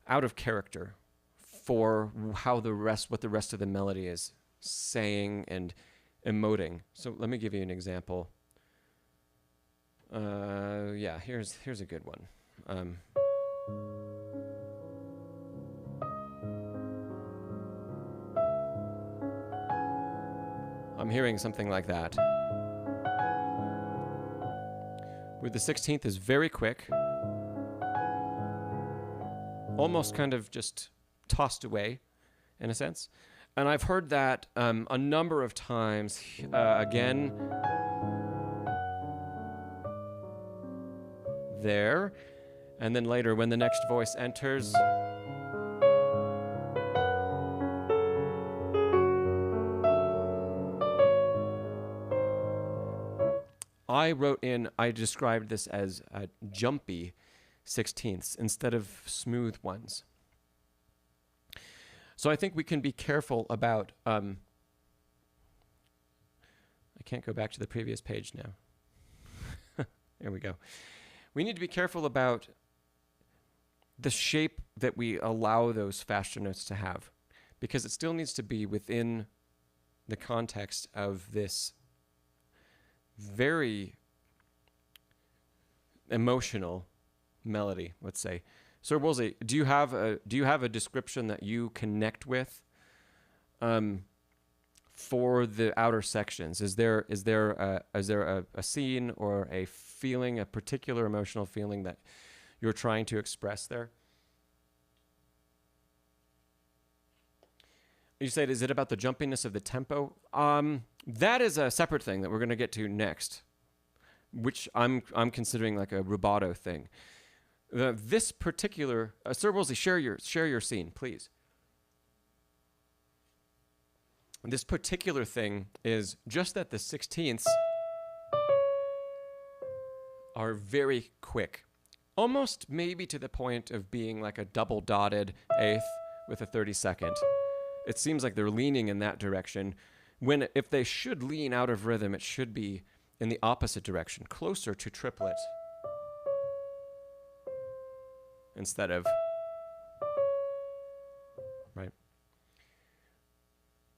out of character for how what the rest of the melody is saying and emoting. So let me give you an example. Yeah, here's a good one. I'm hearing something like that, where the 16th is very quick, almost kind of just tossed away, in a sense. And I've heard that a number of times, again, there, and then later when the next voice enters, I described this as jumpy 16ths instead of smooth ones. So I think we can be careful about, I can't go back to the previous page now. There we go. We need to be careful about the shape that we allow those faster notes to have, because it still needs to be within the context of this very emotional melody, let's say. Sir Woolsley, do you have a description that you connect with for the outer sections? Is there a scene or a feeling, a particular emotional feeling that you're trying to express there? You said, is it about the jumpiness of the tempo? That is a separate thing that we're going to get to next, which I'm considering like a rubato thing. This particular Sir Woolsley, share your scene, please. This particular thing is just that the 16ths are very quick, almost maybe to the point of being like a double dotted eighth with a 32nd. It seems like they're leaning in that direction, when if they should lean out of rhythm, it should be in the opposite direction, closer to triplet, instead of, right?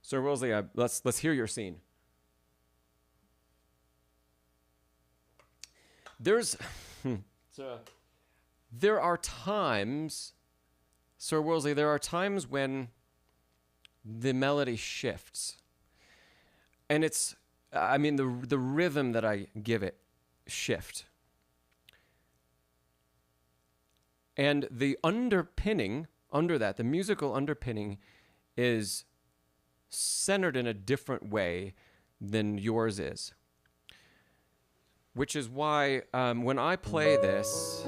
Sir Woolsley, let's hear your scene. There are times, Sir Woolsley, there are times when the melody shifts. And it's, I mean, the rhythm that I give it shift. And the underpinning, under that, the musical underpinning is centered in a different way than yours is. Which is why when I play this,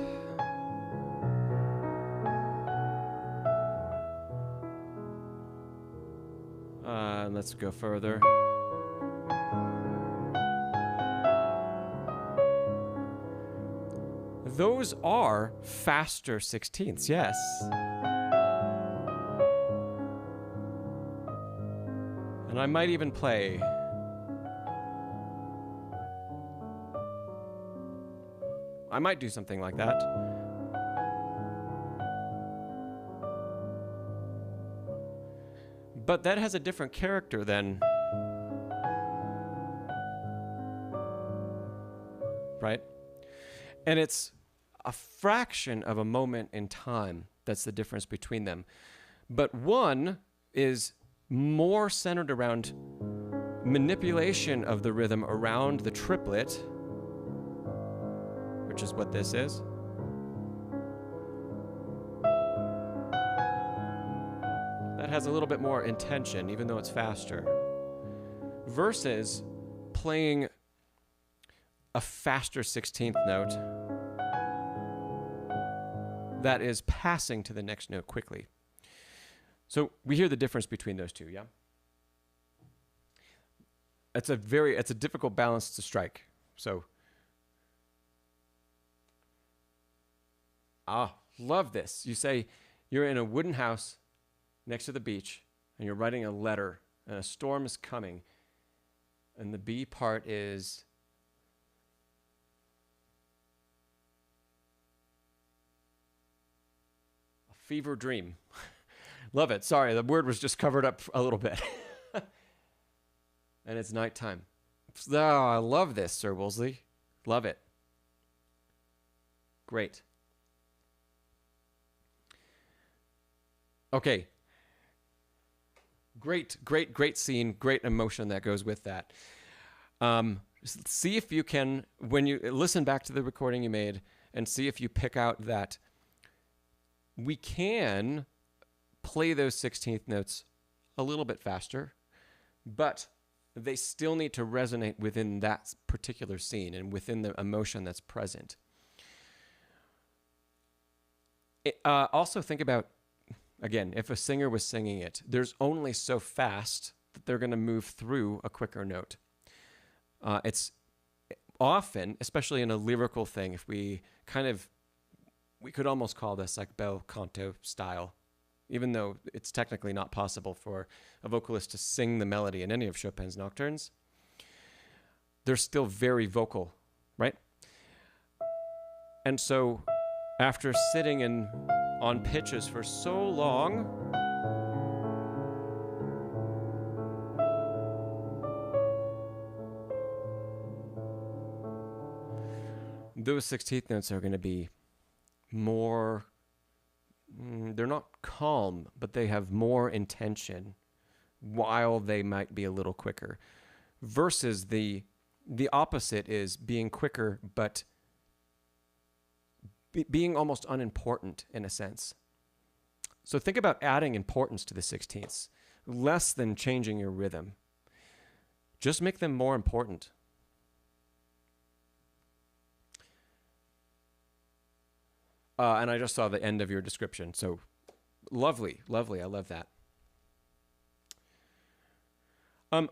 let's go further. Those are faster 16ths, yes. And I might even play. I might do something like that. But that has a different character than, right? And it's a fraction of a moment in time. That's the difference between them. But one is more centered around manipulation of the rhythm around the triplet, which is what this is. That has a little bit more intention, even though it's faster, versus playing a faster 16th note that is passing to the next note quickly. So we hear the difference between those two, yeah? It's a difficult balance to strike. So, love this. You say you're in a wooden house next to the beach and you're writing a letter and a storm is coming, and the B part is a fever dream. Love it. Sorry, the word was just covered up a little bit. And it's nighttime. Oh, I love this, Sir Woolsley. Love it. Great. Okay. Great scene, great emotion that goes with that. See if you can, when you listen back to the recording you made, and see if you pick out that we can play those 16th notes a little bit faster, but they still need to resonate within that particular scene and within the emotion that's present. Also think about, again, if a singer was singing it, there's only so fast that they're going to move through a quicker note. It's often, especially in a lyrical thing, if we could almost call this like bel canto style, even though it's technically not possible for a vocalist to sing the melody in any of Chopin's nocturnes. They're still very vocal, right? And so after sitting on pitches for so long, those 16th notes are going to be more, they're not calm, but they have more intention while they might be a little quicker, versus the opposite is being quicker, but being almost unimportant in a sense. So think about adding importance to the 16ths, less than changing your rhythm. Just make them more important. And I just saw the end of your description. So lovely, lovely. I love that.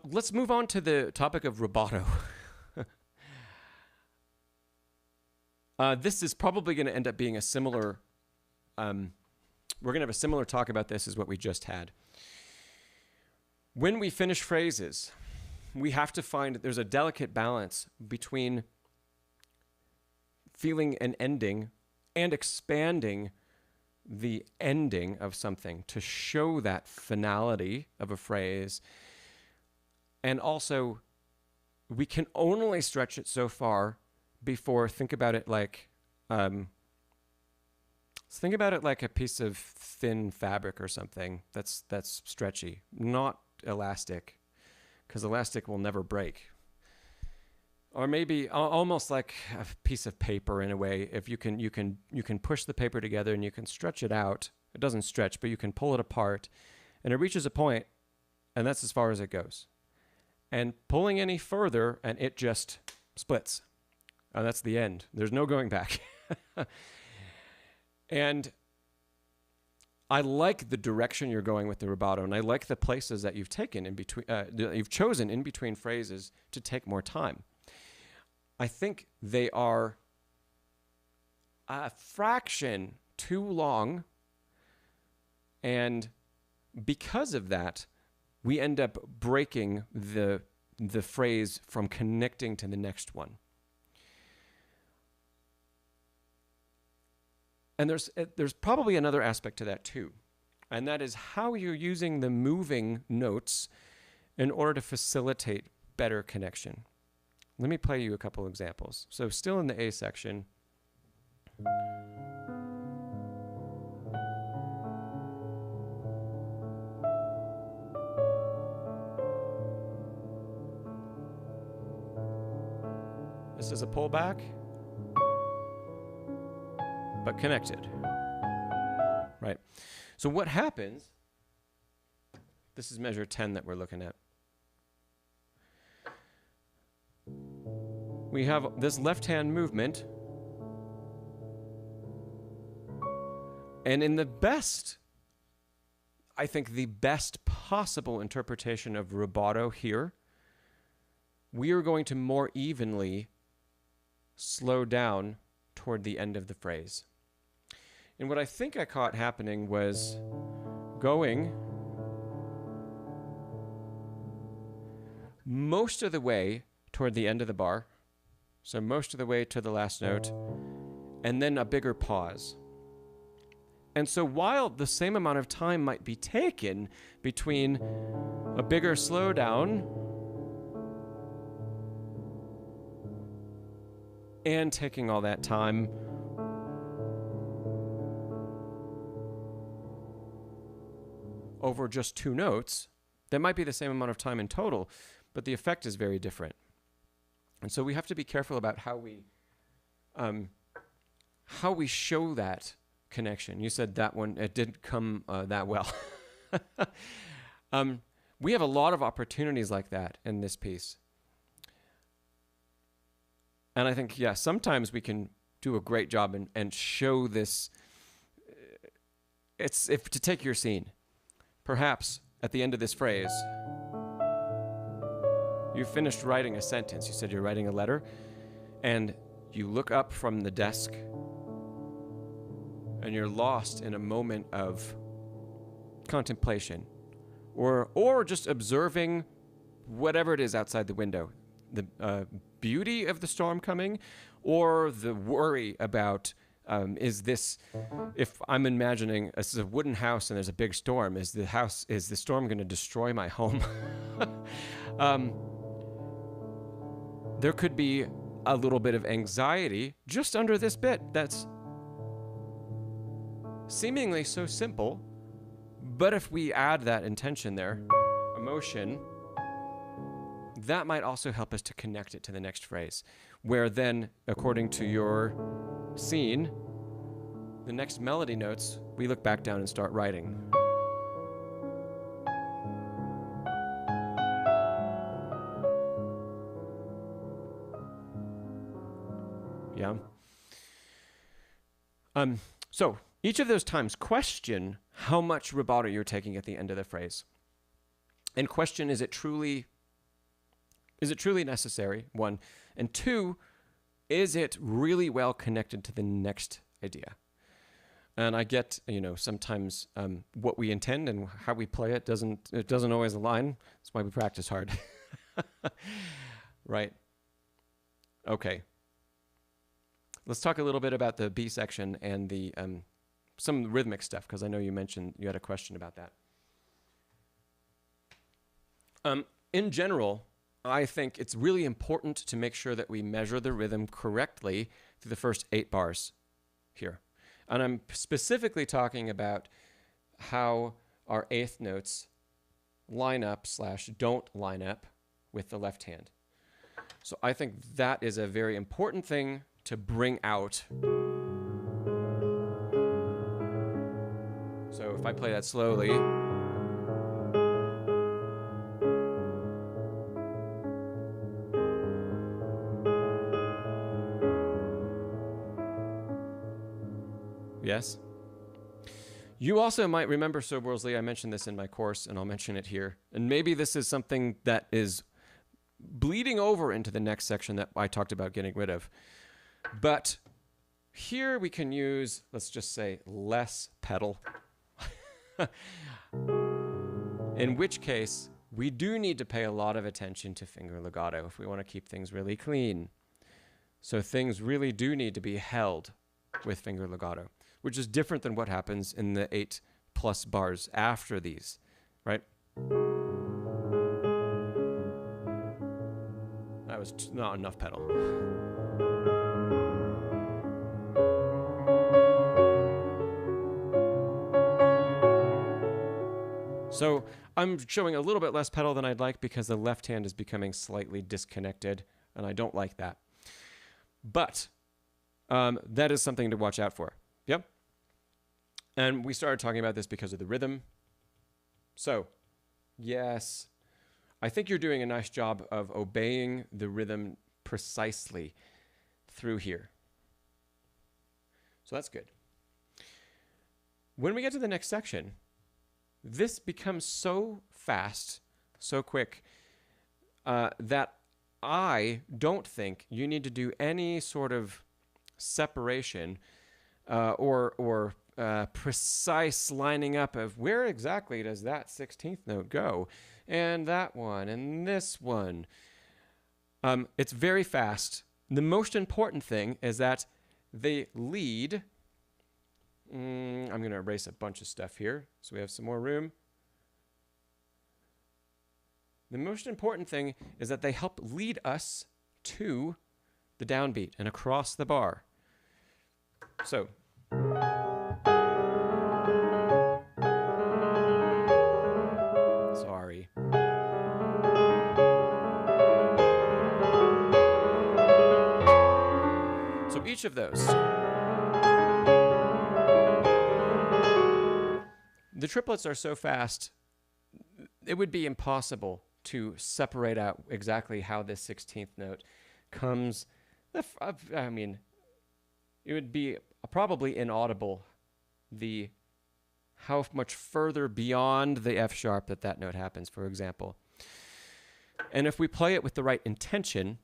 Let's move on to the topic of rubato. This is probably going to end up being a similar, we're going to have a similar talk about this as what we just had. When we finish phrases, we have to find there's a delicate balance between feeling an ending and expanding the ending of something to show that finality of a phrase. And also, we can only stretch it so far before, think about it like a piece of thin fabric or something that's stretchy, not elastic, because elastic will never break. Or maybe almost like a piece of paper in a way. If you can push the paper together and you can stretch it out. It doesn't stretch, but you can pull it apart, and it reaches a point, and that's as far as it goes. And pulling any further, and it just splits. That's the end. There's no going back. And I like the direction you're going with the rubato, and I like the places that you've taken in between. You've chosen in between phrases to take more time. I think they are a fraction too long, and because of that, we end up breaking the phrase from connecting to the next one. And there's probably another aspect to that too, and that is how you're using the moving notes in order to facilitate better connection. Let me play you a couple examples. So still in the A section. This is a pullback, but connected, right? So what happens, this is measure 10 that we're looking at. We have this left-hand movement, and in the best, I think the best possible interpretation of rubato here, we are going to more evenly slow down toward the end of the phrase. And what I think I caught happening was going most of the way toward the end of the bar, so most of the way to the last note, and then a bigger pause. And so while the same amount of time might be taken between a bigger slowdown and taking all that time, over just two notes, that might be the same amount of time in total, but the effect is very different. And so we have to be careful about how we show that connection. You said that one, it didn't come that well. We have a lot of opportunities like that in this piece. And I think, yeah, sometimes we can do a great job and show this. It's if to take your scene. Perhaps at the end of this phrase, you finished writing a sentence. You said you're writing a letter, and you look up from the desk, and you're lost in a moment of contemplation, or just observing whatever it is outside the window, the beauty of the storm coming, or the worry about is this, if I'm imagining this is a wooden house and there's a big storm, is the storm going to destroy my home? There could be a little bit of anxiety just under this bit that's seemingly so simple, but if we add that intention there, emotion, that might also help us to connect it to the next phrase, where then, according to your scene, the next melody notes, we look back down and start writing. Yeah. So each of those times, question how much rubato you're taking at the end of the phrase. And question, is it truly necessary? One. And two, is it really well connected to the next idea? And I get, sometimes what we intend and how we play it doesn't always align. That's why we practice hard. Right. Okay. Let's talk a little bit about the B section and the some rhythmic stuff, because I know you mentioned you had a question about that. In general, I think it's really important to make sure that we measure the rhythm correctly through the first 8 bars here. And I'm specifically talking about how our 8th notes line up / don't line up with the left hand. So I think that is a very important thing to bring out. So if I play that slowly, yes. You also might remember, Ser Woolsley, I mentioned this in my course, and I'll mention it here. And maybe this is something that is bleeding over into the next section that I talked about getting rid of. But here we can use, let's just say, less pedal. In which case, we do need to pay a lot of attention to finger legato if we want to keep things really clean. So things really do need to be held with finger legato, which is different than what happens in the 8+ bars after these, right? That was not enough pedal. So I'm showing a little bit less pedal than I'd like because the left hand is becoming slightly disconnected, and I don't like that. But that is something to watch out for. Yep. And we started talking about this because of the rhythm. So, yes, I think you're doing a nice job of obeying the rhythm precisely through here. So that's good. When we get to the next section, this becomes so fast, so quick, that I don't think you need to do any sort of separation or precise lining up of where exactly does that 16th note go, and that one, and this one. It's very fast. The most important thing is that they lead. I'm going to erase a bunch of stuff here so we have some more room. The most important thing is that they help lead us to the downbeat and across the bar. So, sorry. So each of those. The triplets are so fast, it would be impossible to separate out exactly how this 16th note comes. I mean, it would be probably inaudible, how much further beyond the F sharp that note happens, for example. And if we play it with the right intention,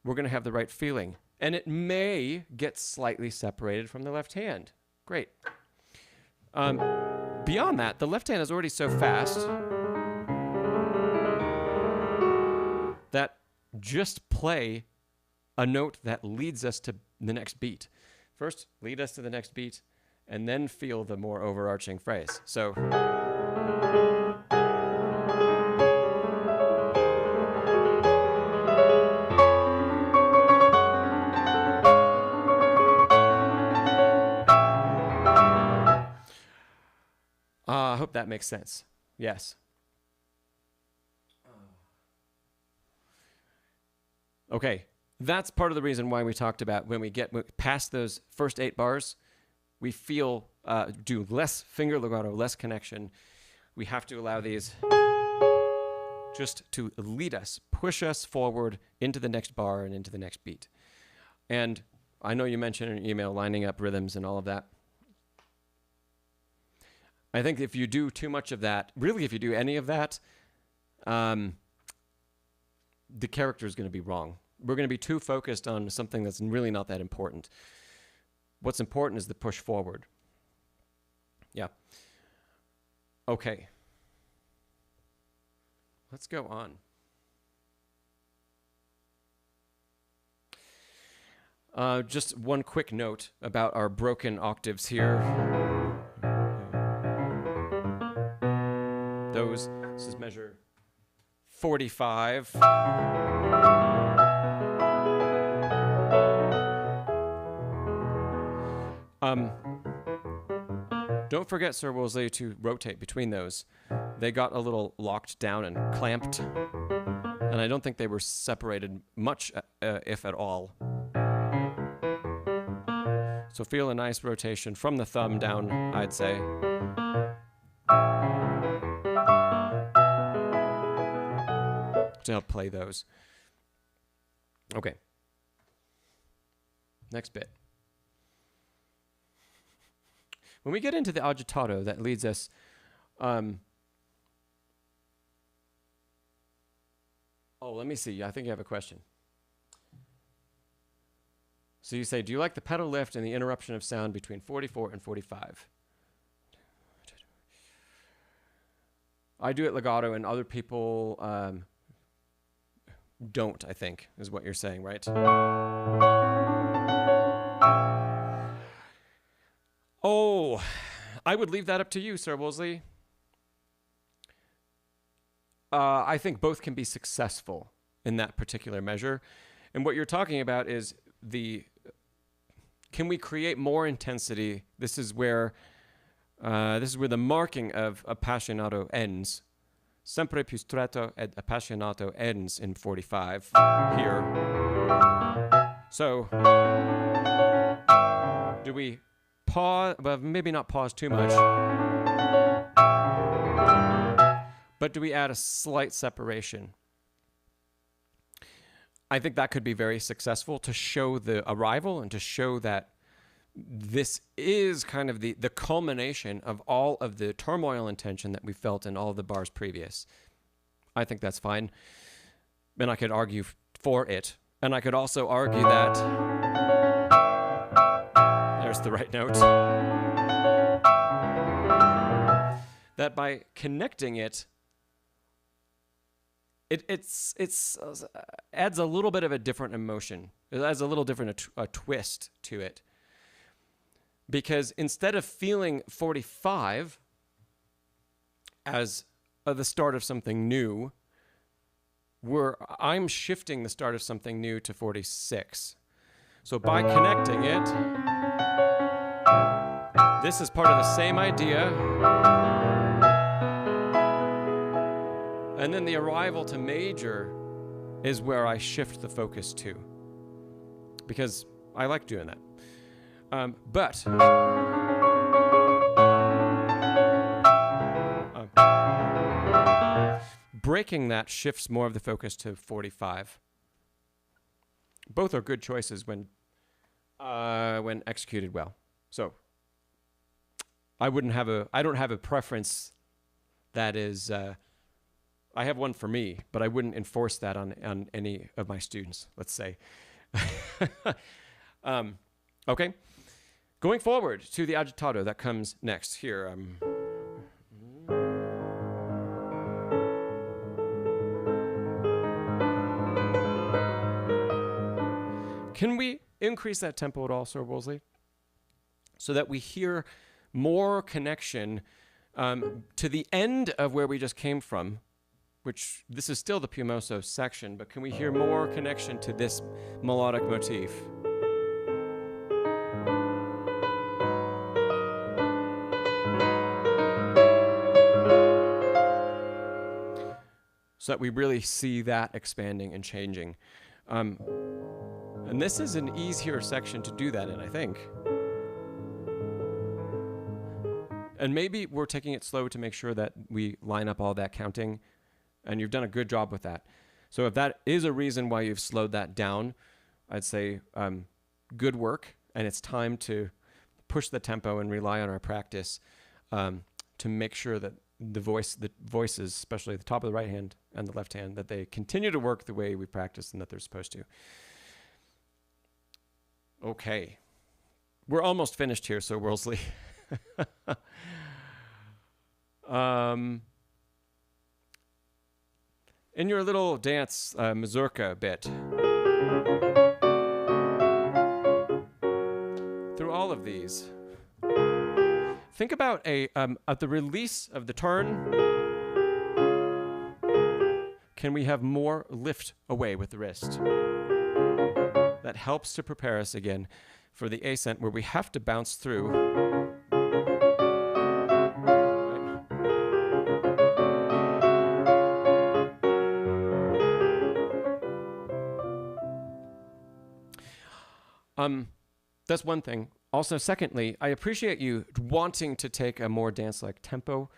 we're going to have the right feeling. And it may get slightly separated from the left hand. Great. Beyond that, the left hand is already so fast that just play a note that leads us to the next beat. First, lead us to the next beat, and then feel the more overarching phrase. So, hope that makes sense. Yes. Okay, that's part of the reason why we talked about when we get past those first 8 bars, we feel, do less finger legato, less connection. We have to allow these just to lead us, push us forward into the next bar and into the next beat. And I know you mentioned in your email lining up rhythms and all of that. I think if you do too much of that, really if you do any of that, the character is going to be wrong. We're going to be too focused on something that's really not that important. What's important is the push forward. Yeah. Okay. Let's go on. Just one quick note about our broken octaves here. This is measure 45. Don't forget, Ser Woolsley, to rotate between those. They got a little locked down and clamped, and I don't think they were separated much, if at all. So feel a nice rotation from the thumb down, I'd say. To help play those. Okay. Next bit. When we get into the agitato, that leads us... oh, let me see. I think you have a question. So you say, do you like the pedal lift and the interruption of sound between 44 and 45? I do it legato, and other people don't, I think, is what you're saying, right? Oh, I would leave that up to you, Ser Woolsley. I think both can be successful in that particular measure. And what you're talking about is can we create more intensity? This is where the marking of appassionato ends. Sempre più stretto ed appassionato ends in 45 here. So, do we pause? Well, maybe not pause too much. But do we add a slight separation? I think that could be very successful to show the arrival and to show that this is kind of the culmination of all of the turmoil and tension that we felt in all of the bars previous. I think that's fine. And I could argue for it. And I could also argue that... There's the right note. That by connecting it, it's adds a little bit of a different emotion. It adds a little different a twist to it. Because instead of feeling 45 as the start of something new, I'm shifting the start of something new to 46. So by connecting it, this is part of the same idea. And then the arrival to major is where I shift the focus to. Because I like doing that. But breaking that shifts more of the focus to 45. Both are good choices when executed well. So I don't have a preference that is. I have one for me, but I wouldn't enforce that on any of my students. Let's say. Okay. Going forward to the agitato that comes next here. Can we increase that tempo at all, Ser Woolsley? So that we hear more connection to the end of where we just came from, which this is still the più mosso section, but can we hear more connection to this melodic motif? so that we really see that expanding and changing. And this is an easier section to do that in, I think. And maybe we're taking it slow to make sure that we line up all that counting, and you've done a good job with that. So if that is a reason why you've slowed that down, I'd say good work, and it's time to push the tempo and rely on our practice to make sure that the voices, especially the top of the right hand and the left hand, that they continue to work the way we practice and that they're supposed to. Okay. We're almost finished here, Ser Woolsley. In your little dance mazurka bit, through all of these, think about at the release of the turn, can we have more lift away with the wrist? That helps to prepare us again for the ascent where we have to bounce through. That's one thing. Also, secondly, I appreciate you wanting to take a more dance-like tempo.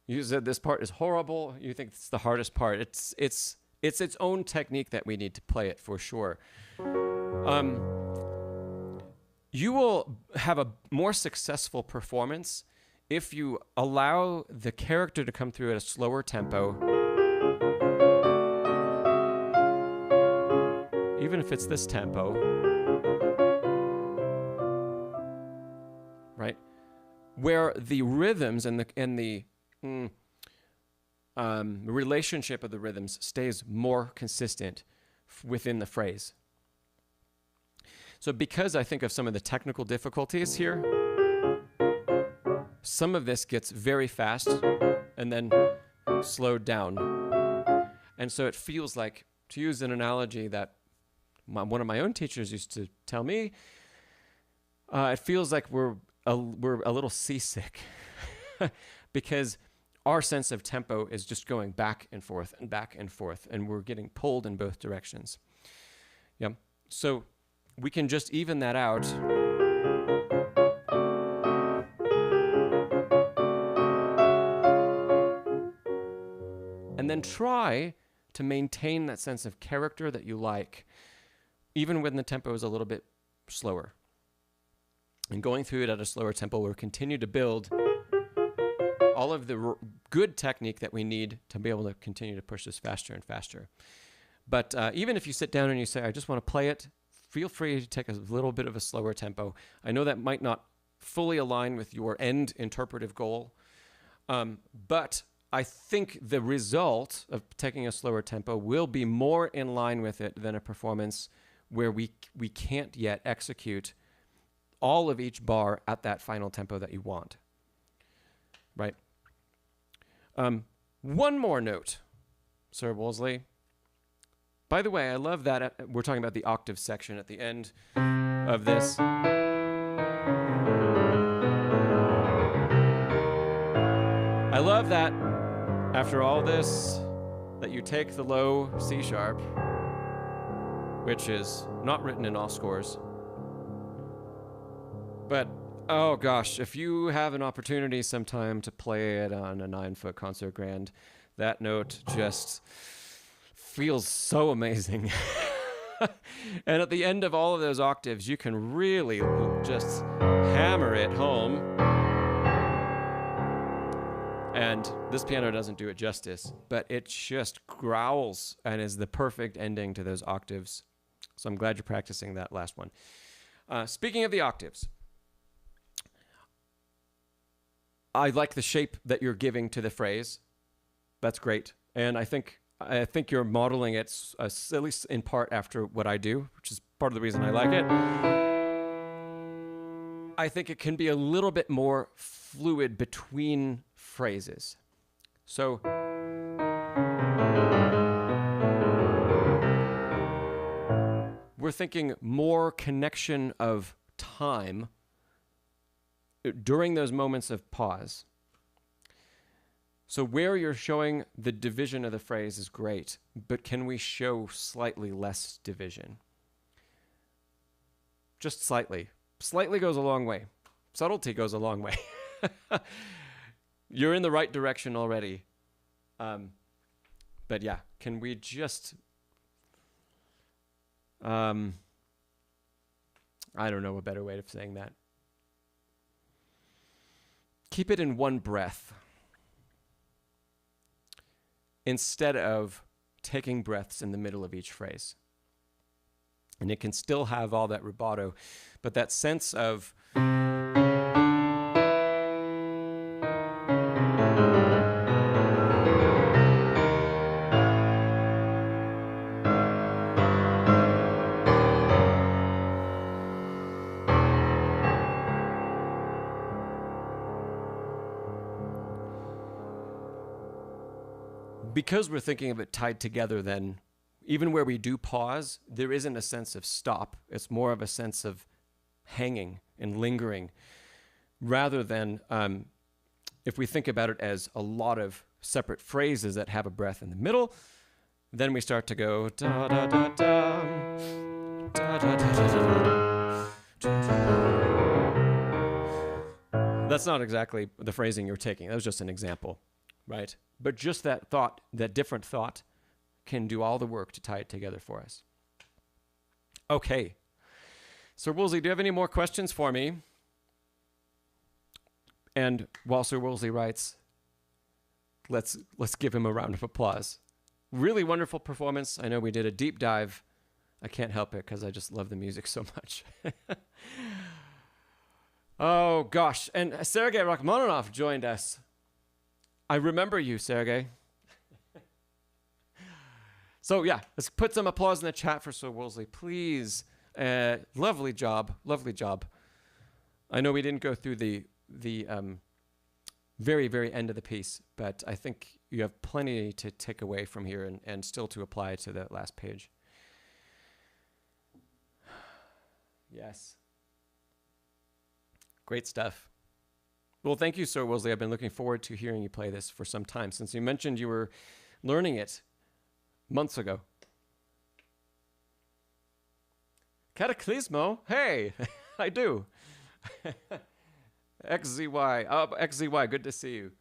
You said this part is horrible. You think it's the hardest part. It's its own technique that we need to play it for sure. You will have a more successful performance if you allow the character to come through at a slower tempo. Even if it's this tempo, right? Where the rhythms and the relationship of the rhythms stays more consistent within the phrase. So because I think of some of the technical difficulties here, some of this gets very fast and then slowed down. And so it feels like, to use an analogy that one of my own teachers used to tell me, it feels like we're a little seasick because our sense of tempo is just going back and forth, and we're getting pulled in both directions. Yeah. So we can just even that out. And then try to maintain that sense of character that you like, even when the tempo is a little bit slower. And going through it at a slower tempo will continue to build all of the good technique that we need to be able to continue to push this faster and faster. But even if you sit down and you say, I just want to play it, feel free to take a little bit of a slower tempo. I know that might not fully align with your end interpretive goal, but I think the result of taking a slower tempo will be more in line with it than a performance where we can't yet execute all of each bar at that final tempo that you want, right? One more note, Ser Woolsley. By the way, I love that we're talking about the octave section at the end of this. I love that after all this, that you take the low C sharp, which is not written in all scores. But, oh gosh, if you have an opportunity sometime to play it on a 9-foot concert grand, that note just feels so amazing. And at the end of all of those octaves, you can really just hammer it home. And this piano doesn't do it justice, but it just growls and is the perfect ending to those octaves. So I'm glad you're practicing that last one. Speaking of the octaves, I like the shape that you're giving to the phrase. That's great. And I think you're modeling it, at least in part, after what I do, which is part of the reason I like it. I think it can be a little bit more fluid between phrases. So we're thinking more connection of time during those moments of pause. So where you're showing the division of the phrase is great, but can we show slightly less division? Just slightly. Slightly goes a long way. Subtlety goes a long way. You're in the right direction already. But yeah, can we just... I don't know a better way of saying that. Keep it in one breath instead of taking breaths in the middle of each phrase. And it can still have all that rubato, but that sense of because we're thinking of it tied together, then even where we do pause, there isn't a sense of stop. It's more of a sense of hanging and lingering, rather than if we think about it as a lot of separate phrases that have a breath in the middle, then we start to go da da da da da da da da. That's not exactly the phrasing you're taking. That was just an example, right? But just that thought, that different thought, can do all the work to tie it together for us. Okay. Sir Woolsley, do you have any more questions for me? And while Sir Woolsley writes, let's give him a round of applause. Really wonderful performance. I know we did a deep dive. I can't help it because I just love the music so much. Oh, gosh. And Sergei Rachmaninoff joined us. I remember you, Sergei. So yeah, let's put some applause in the chat for Sir Woolsley, please. Lovely job, lovely job. I know we didn't go through the very, very end of the piece, but I think you have plenty to take away from here and still to apply to the last page. Yes. Great stuff. Well, thank you, Sir Woolsley. I've been looking forward to hearing you play this for some time, since you mentioned you were learning it months ago. Cataclysmo? Hey, I do. XZY. Oh, XZY, good to see you.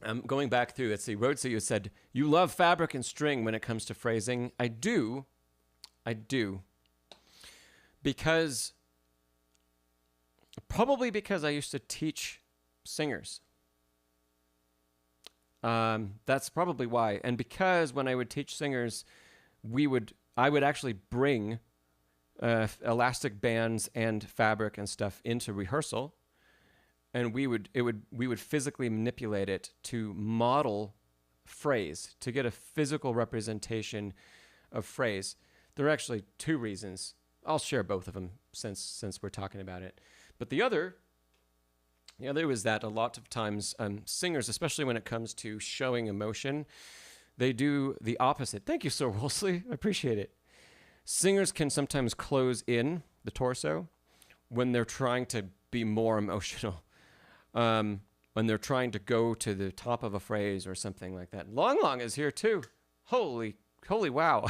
I'm going back through. Let's see. Rhodesy, you said, you love fabric and string when it comes to phrasing. I do. Probably because I used to teach singers. That's probably why. And because when I would teach singers, I would actually bring elastic bands and fabric and stuff into rehearsal, and we would physically manipulate it to model phrase, to get a physical representation of phrase. There are actually two reasons. I'll share both of them since we're talking about it. But the other was that a lot of times singers, especially when it comes to showing emotion, they do the opposite. Thank you, Ser Woolsley. I appreciate it. Singers can sometimes close in the torso when they're trying to be more emotional, when they're trying to go to the top of a phrase or something like that. Long Long is here too. Holy wow.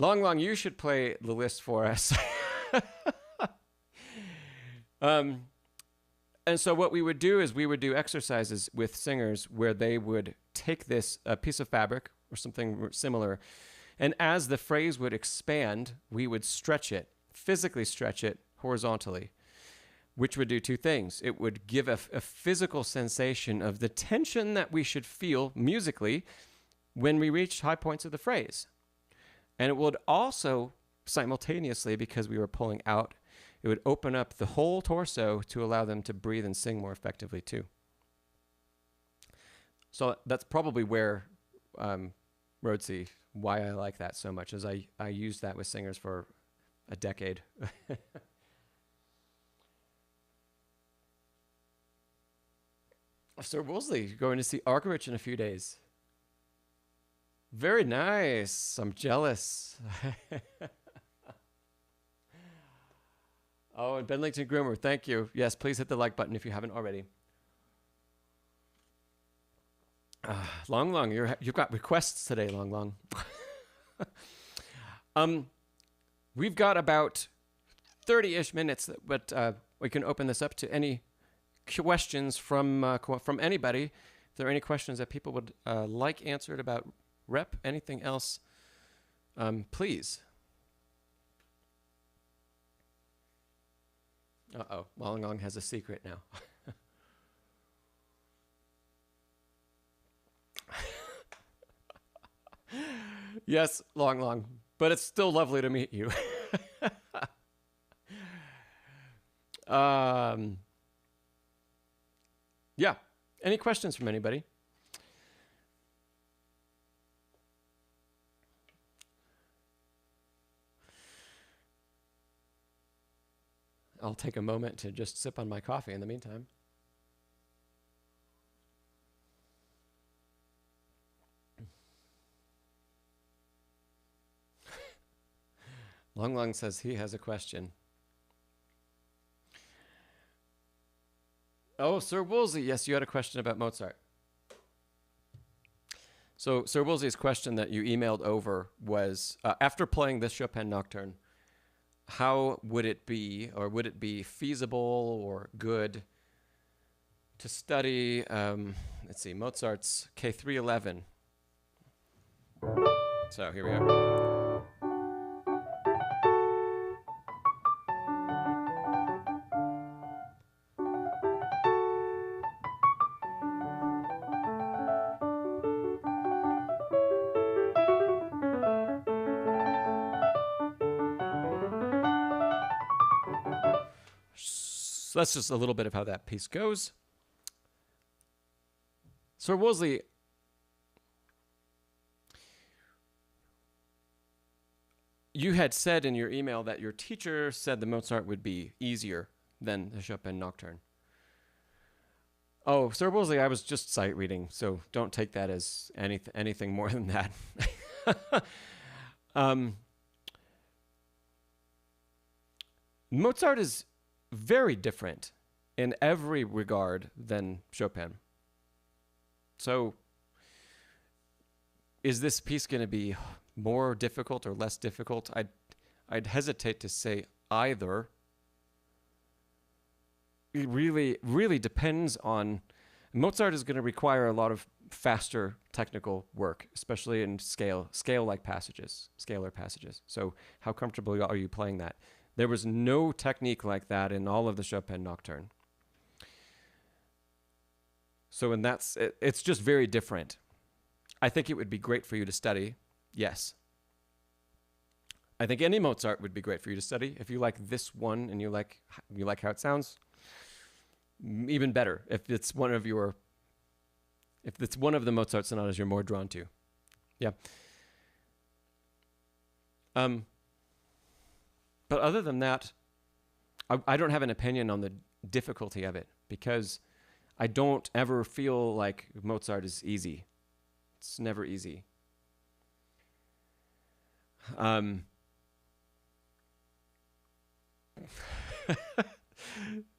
Long, you should play the list for us. And so what we would do is we would do exercises with singers where they would take this piece of fabric or something similar, and as the phrase would expand, we would stretch it, physically stretch it horizontally, which would do two things. It would give a physical sensation of the tension that we should feel musically when we reached high points of the phrase. And it would also simultaneously, because we were pulling out, it would open up the whole torso to allow them to breathe and sing more effectively too. So that's probably where, Rhodesy, why I like that so much, is I used that with singers for a decade. Ser Woolsley, going to see Argerich in a few days. Very nice. I'm jealous. Oh, and Benlington Groomer, thank you. Yes, please hit the like button if you haven't already. Long Long, you've got requests today, Long Long. We've got about 30-ish minutes, but we can open this up to any questions from anybody. If there are any questions that people would like answered about rep, anything else, please. Uh-oh, Long Long has a secret now. Yes, Long Long, but it's still lovely to meet you. Yeah, any questions from anybody? I'll take a moment to just sip on my coffee in the meantime. Long Long says he has a question. Oh, Ser Woolsley, yes, you had a question about Mozart. So Ser Woolsley's question that you emailed over was, after playing this Chopin Nocturne, how would it be, or would it be feasible or good to study, let's see, Mozart's K311. So here we are. So that's just a little bit of how that piece goes. Ser Woolsley, you had said in your email that your teacher said the Mozart would be easier than the Chopin Nocturne. Oh, Ser Woolsley, I was just sight reading, so don't take that as anything more than that. Mozart is very different in every regard than Chopin. So is this piece going to be more difficult or less difficult? I'd hesitate to say either. It really depends on... Mozart is going to require a lot of faster technical work, especially in scale-like passages, scalar passages. So how comfortable are you playing that? There was no technique like that in all of the Chopin Nocturne. So it's just very different. I think it would be great for you to study, yes. I think any Mozart would be great for you to study. If you like this one and you like how it sounds, even better. If it's one of the Mozart sonatas you're more drawn to. Yeah. But other than that, I don't have an opinion on the difficulty of it because I don't ever feel like Mozart is easy. It's never easy.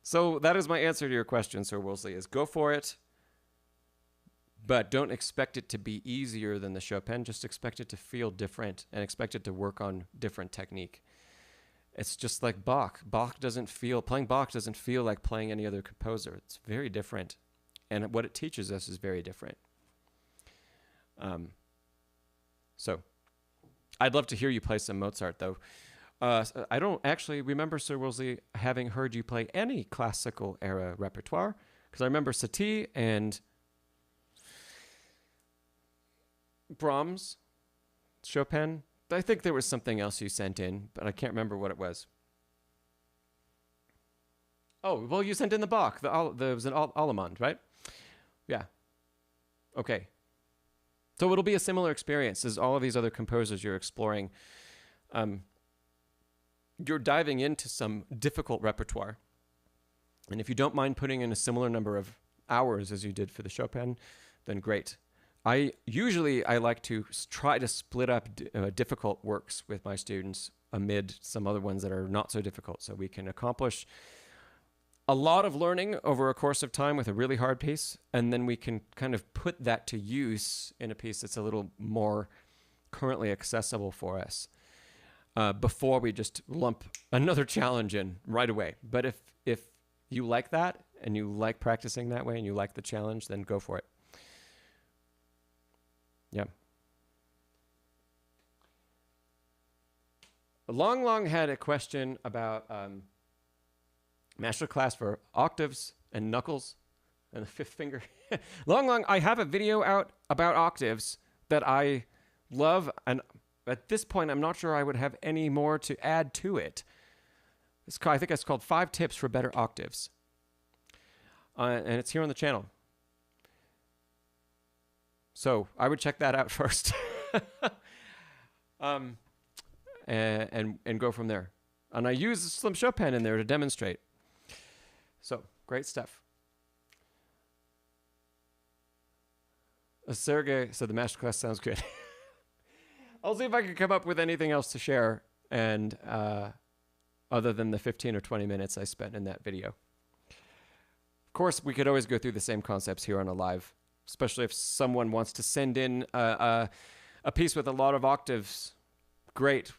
So that is my answer to your question, Ser Woolsley, is go for it, but don't expect it to be easier than the Chopin. Just expect it to feel different and expect it to work on different technique. It's just like Bach. Playing Bach doesn't feel like playing any other composer. It's very different. And what it teaches us is very different. So I'd love to hear you play some Mozart, though. I don't actually remember, Ser Woolsley, having heard you play any classical era repertoire, because I remember Satie and Brahms, Chopin. I think there was something else you sent in, but I can't remember what it was. Oh, well, you sent in the Bach. There was an Allemande, right? Yeah. Okay. So it'll be a similar experience as all of these other composers you're exploring. You're diving into some difficult repertoire. And if you don't mind putting in a similar number of hours as you did for the Chopin, then great. I like to try to split up difficult works with my students amid some other ones that are not so difficult. So we can accomplish a lot of learning over a course of time with a really hard piece, and then we can kind of put that to use in a piece that's a little more currently accessible for us before we just lump another challenge in right away. But if you like that and you like practicing that way and you like the challenge, then go for it. Yeah. Long had a question about Masterclass for octaves and knuckles and the fifth finger. Long, I have a video out about octaves that I love, and at this point, I'm not sure I would have any more to add to it. I think it's called 5 Tips for Better Octaves. And it's here on the channel. So I would check that out first. And go from there. And I use some Chopin in there to demonstrate. So, great stuff. Sergey said the masterclass sounds good. I'll see if I can come up with anything else to share, and other than the 15 or 20 minutes I spent in that video. Of course, we could always go through the same concepts here on a live, especially if someone wants to send in a piece with a lot of octaves. Great.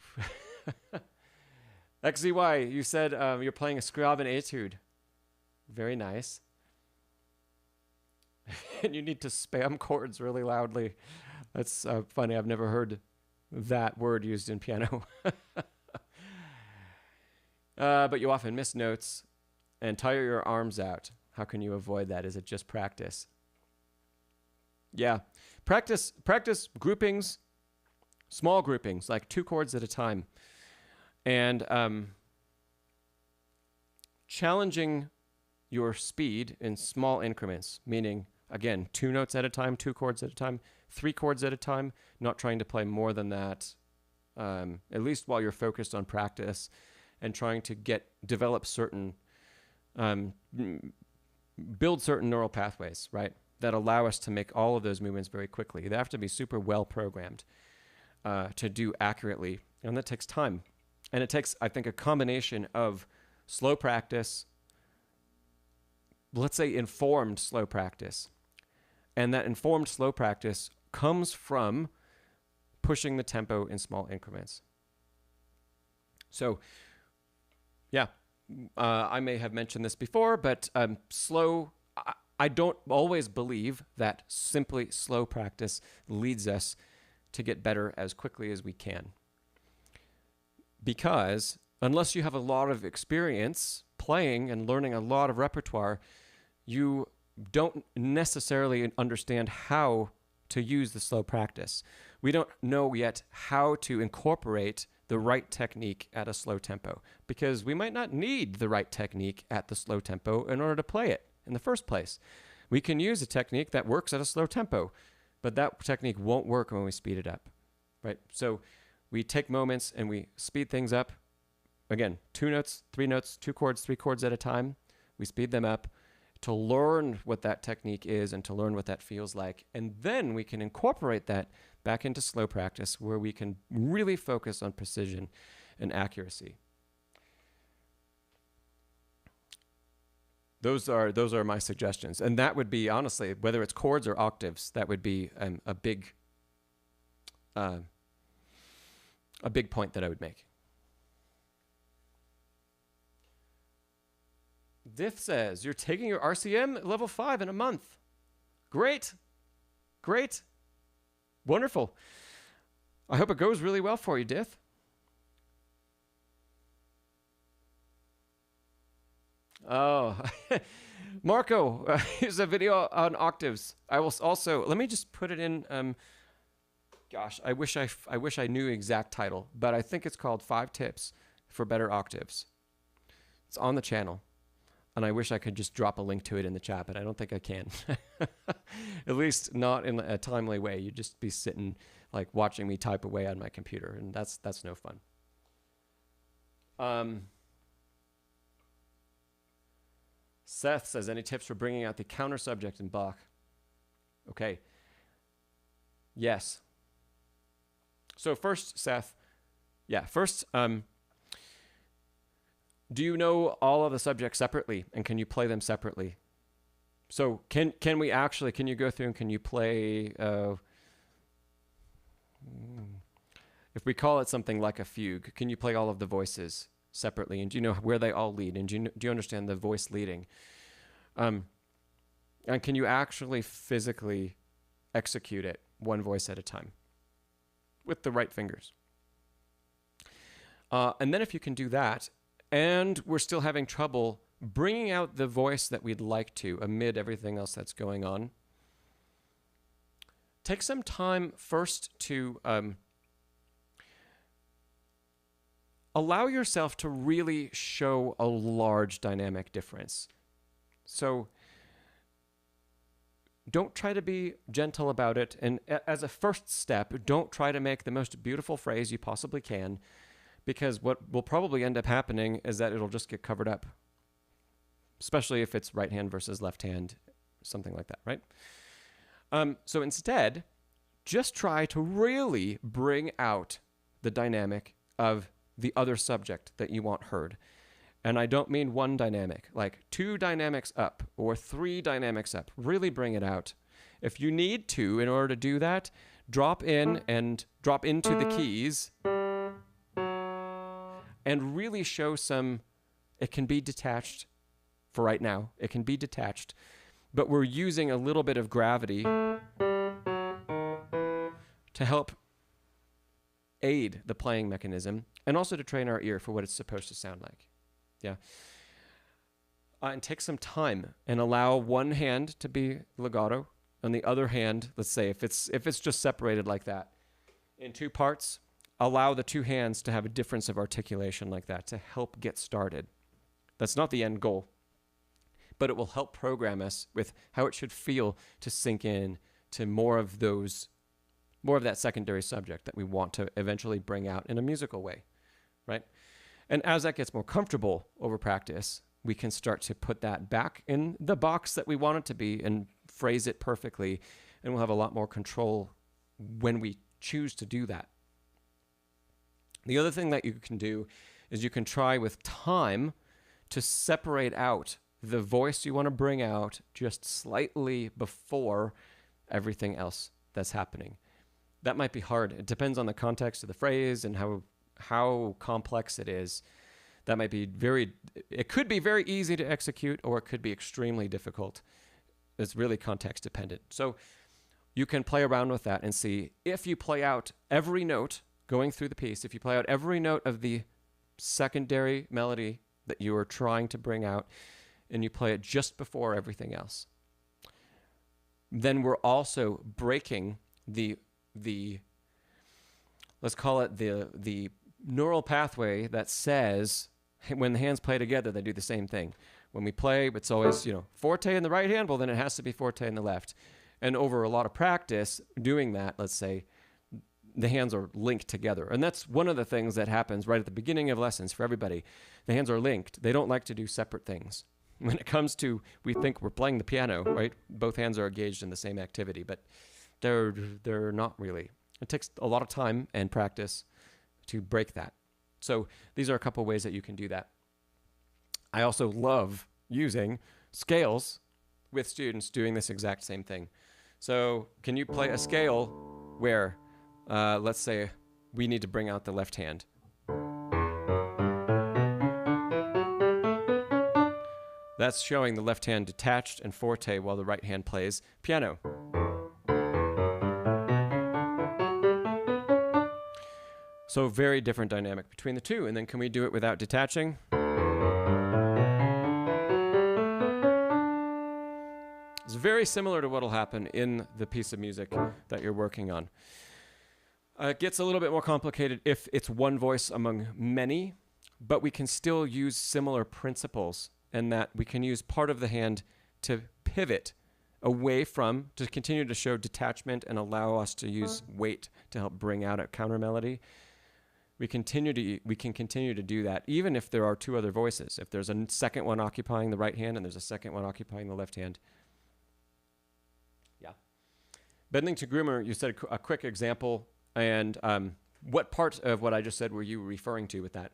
XZY, you said you're playing a Scriabin etude. Very nice. And you need to spam chords really loudly. That's funny. I've never heard that word used in piano. But you often miss notes and tire your arms out. How can you avoid that? Is it just practice? Yeah. Practice groupings, small groupings, like 2 chords at a time. And challenging your speed in small increments, meaning, again, 2 notes at a time, 2 chords at a time, 3 chords at a time, not trying to play more than that, at least while you're focused on practice, and trying to develop certain, build certain neural pathways, right, that allow us to make all of those movements very quickly. They have to be super well programmed to do accurately, and that takes time. And it takes, I think, a combination of slow practice, let's say informed slow practice. And that informed slow practice comes from pushing the tempo in small increments. So, yeah, I may have mentioned this before, but I don't always believe that simply slow practice leads us to get better as quickly as we can. Because unless you have a lot of experience playing and learning a lot of repertoire, you don't necessarily understand how to use the slow practice. We don't know yet how to incorporate the right technique at a slow tempo, because we might not need the right technique at the slow tempo in order to play it in the first place. We can use a technique that works at a slow tempo, but that technique won't work when we speed it up, right? So we take moments and we speed things up. Again, 2 notes, 3 notes, 2 chords, 3 chords at a time. We speed them up to learn what that technique is and to learn what that feels like. And then we can incorporate that back into slow practice where we can really focus on precision and accuracy. Those are my suggestions. And that would be, honestly, whether it's chords or octaves, that would be a big point that I would make. Diff says, you're taking your RCM level 5 in a month. Great. Great. Wonderful. I hope it goes really well for you, Diff. Oh, Marco, here's a video on octaves. I will also, let me just put it in, gosh, I wish I knew the exact title, but I think it's called 5 Tips for Better Octaves. It's on the channel, and I wish I could just drop a link to it in the chat, but I don't think I can. At least not in a timely way. You'd just be sitting, like, watching me type away on my computer, and that's no fun. Seth says, any tips for bringing out the counter subject in Bach? Okay. Yes. So first, Seth, Yeah, first, do you know all of the subjects separately, and can you play them separately? So can you go through and can you play, if we call it something like a fugue, can you play all of the voices separately? And do you know where they all lead? And do you understand the voice leading? And can you actually physically execute it one voice at a time with the right fingers? And then if you can do that, and we're still having trouble bringing out the voice that we'd like to amid everything else that's going on, take some time first to allow yourself to really show a large dynamic difference. So don't try to be gentle about it. And as a first step, don't try to make the most beautiful phrase you possibly can, because what will probably end up happening is that it'll just get covered up, especially if it's right hand versus left hand, something like that, right? So instead, just try to really bring out the dynamic of the other subject that you want heard. And I don't mean one dynamic, like 2 dynamics up or 3 dynamics up. Really bring it out. If you need to, in order to do that, drop in and drop into the keys and really show some, it can be detached for right now. It can be detached, but we're using a little bit of gravity to help aid the playing mechanism and also to train our ear for what it's supposed to sound like. Yeah. And take some time and allow one hand to be legato, and the other hand, let's say if it's just separated like that in 2 parts, allow the 2 hands to have a difference of articulation like that to help get started. That's not the end goal, but it will help program us with how it should feel to sink in to more of that secondary subject that we want to eventually bring out in a musical way, right? And as that gets more comfortable over practice, we can start to put that back in the box that we want it to be and phrase it perfectly, and we'll have a lot more control when we choose to do that. The other thing that you can do is you can try with time to separate out the voice you want to bring out just slightly before everything else that's happening. That might be hard. It depends on the context of the phrase and how complex it is. That might be it could be very easy to execute, or it could be extremely difficult. It's really context dependent. So you can play around with that and see if you play out every note going through the piece, if you play out every note of the secondary melody that you are trying to bring out, and you play it just before everything else, then we're also breaking the let's call it the neural pathway that says when the hands play together, they do the same thing. When we play, it's always, forte in the right hand, well, then it has to be forte in the left. And over a lot of practice doing that, let's say, the hands are linked together. And that's one of the things that happens right at the beginning of lessons for everybody. The hands are linked. They don't like to do separate things. When it comes to, we think we're playing the piano, right? Both hands are engaged in the same activity, but they're not really. It takes a lot of time and practice to break that. So these are a couple ways that you can do that. I also love using scales with students doing this exact same thing. So can you play a scale where, let's say, we need to bring out the left hand? That's showing the left hand detached and forte while the right hand plays piano. So very different dynamic between the two. And then can we do it without detaching? It's very similar to what will happen in the piece of music that you're working on. It gets a little bit more complicated if it's one voice among many, but we can still use similar principles, and that we can use part of the hand to pivot away from, to continue to show detachment and allow us to use weight to help bring out a counter melody. We can continue to do that even if there are 2 other voices. If there's a second one occupying the right hand and there's a second one occupying the left hand. Yeah. Bending to Groomer, you said a quick example, and What part of what I just said were you referring to with that?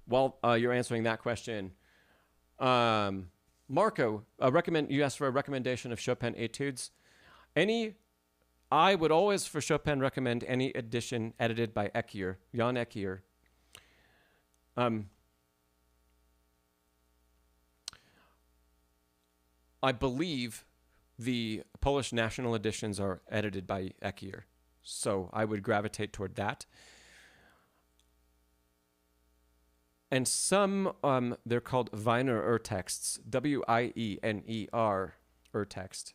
While you're answering that question, Marco, you asked for a recommendation of Chopin etudes. I would always, for Chopin, recommend any edition edited by Jan Ekier. I believe the Polish national editions are edited by Ekier, so I would gravitate toward that. And some, they're called Wiener Urtexts, Wiener Urtext.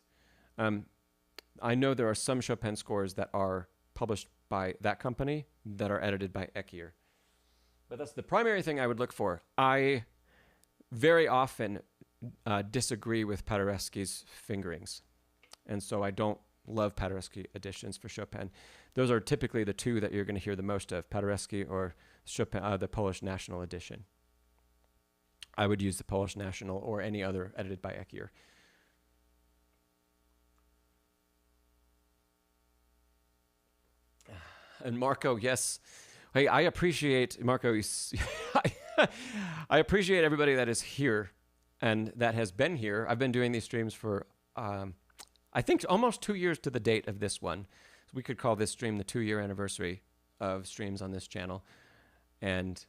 I know there are some Chopin scores that are published by that company that are edited by Ekier. But that's the primary thing I would look for. I very often disagree with Paderewski's fingerings. And so I don't love Paderewski editions for Chopin. Those are typically the two that you're going to hear the most of, Paderewski or Chopin, the Polish National Edition. I would use the Polish National or any other edited by Ekier. And Marco, yes. Hey, I appreciate, Marco, I appreciate everybody that is here and that has been here. I've been doing these streams for, I think, almost 2 years to the date of this one. So we could call this stream the 2-year anniversary of streams on this channel. And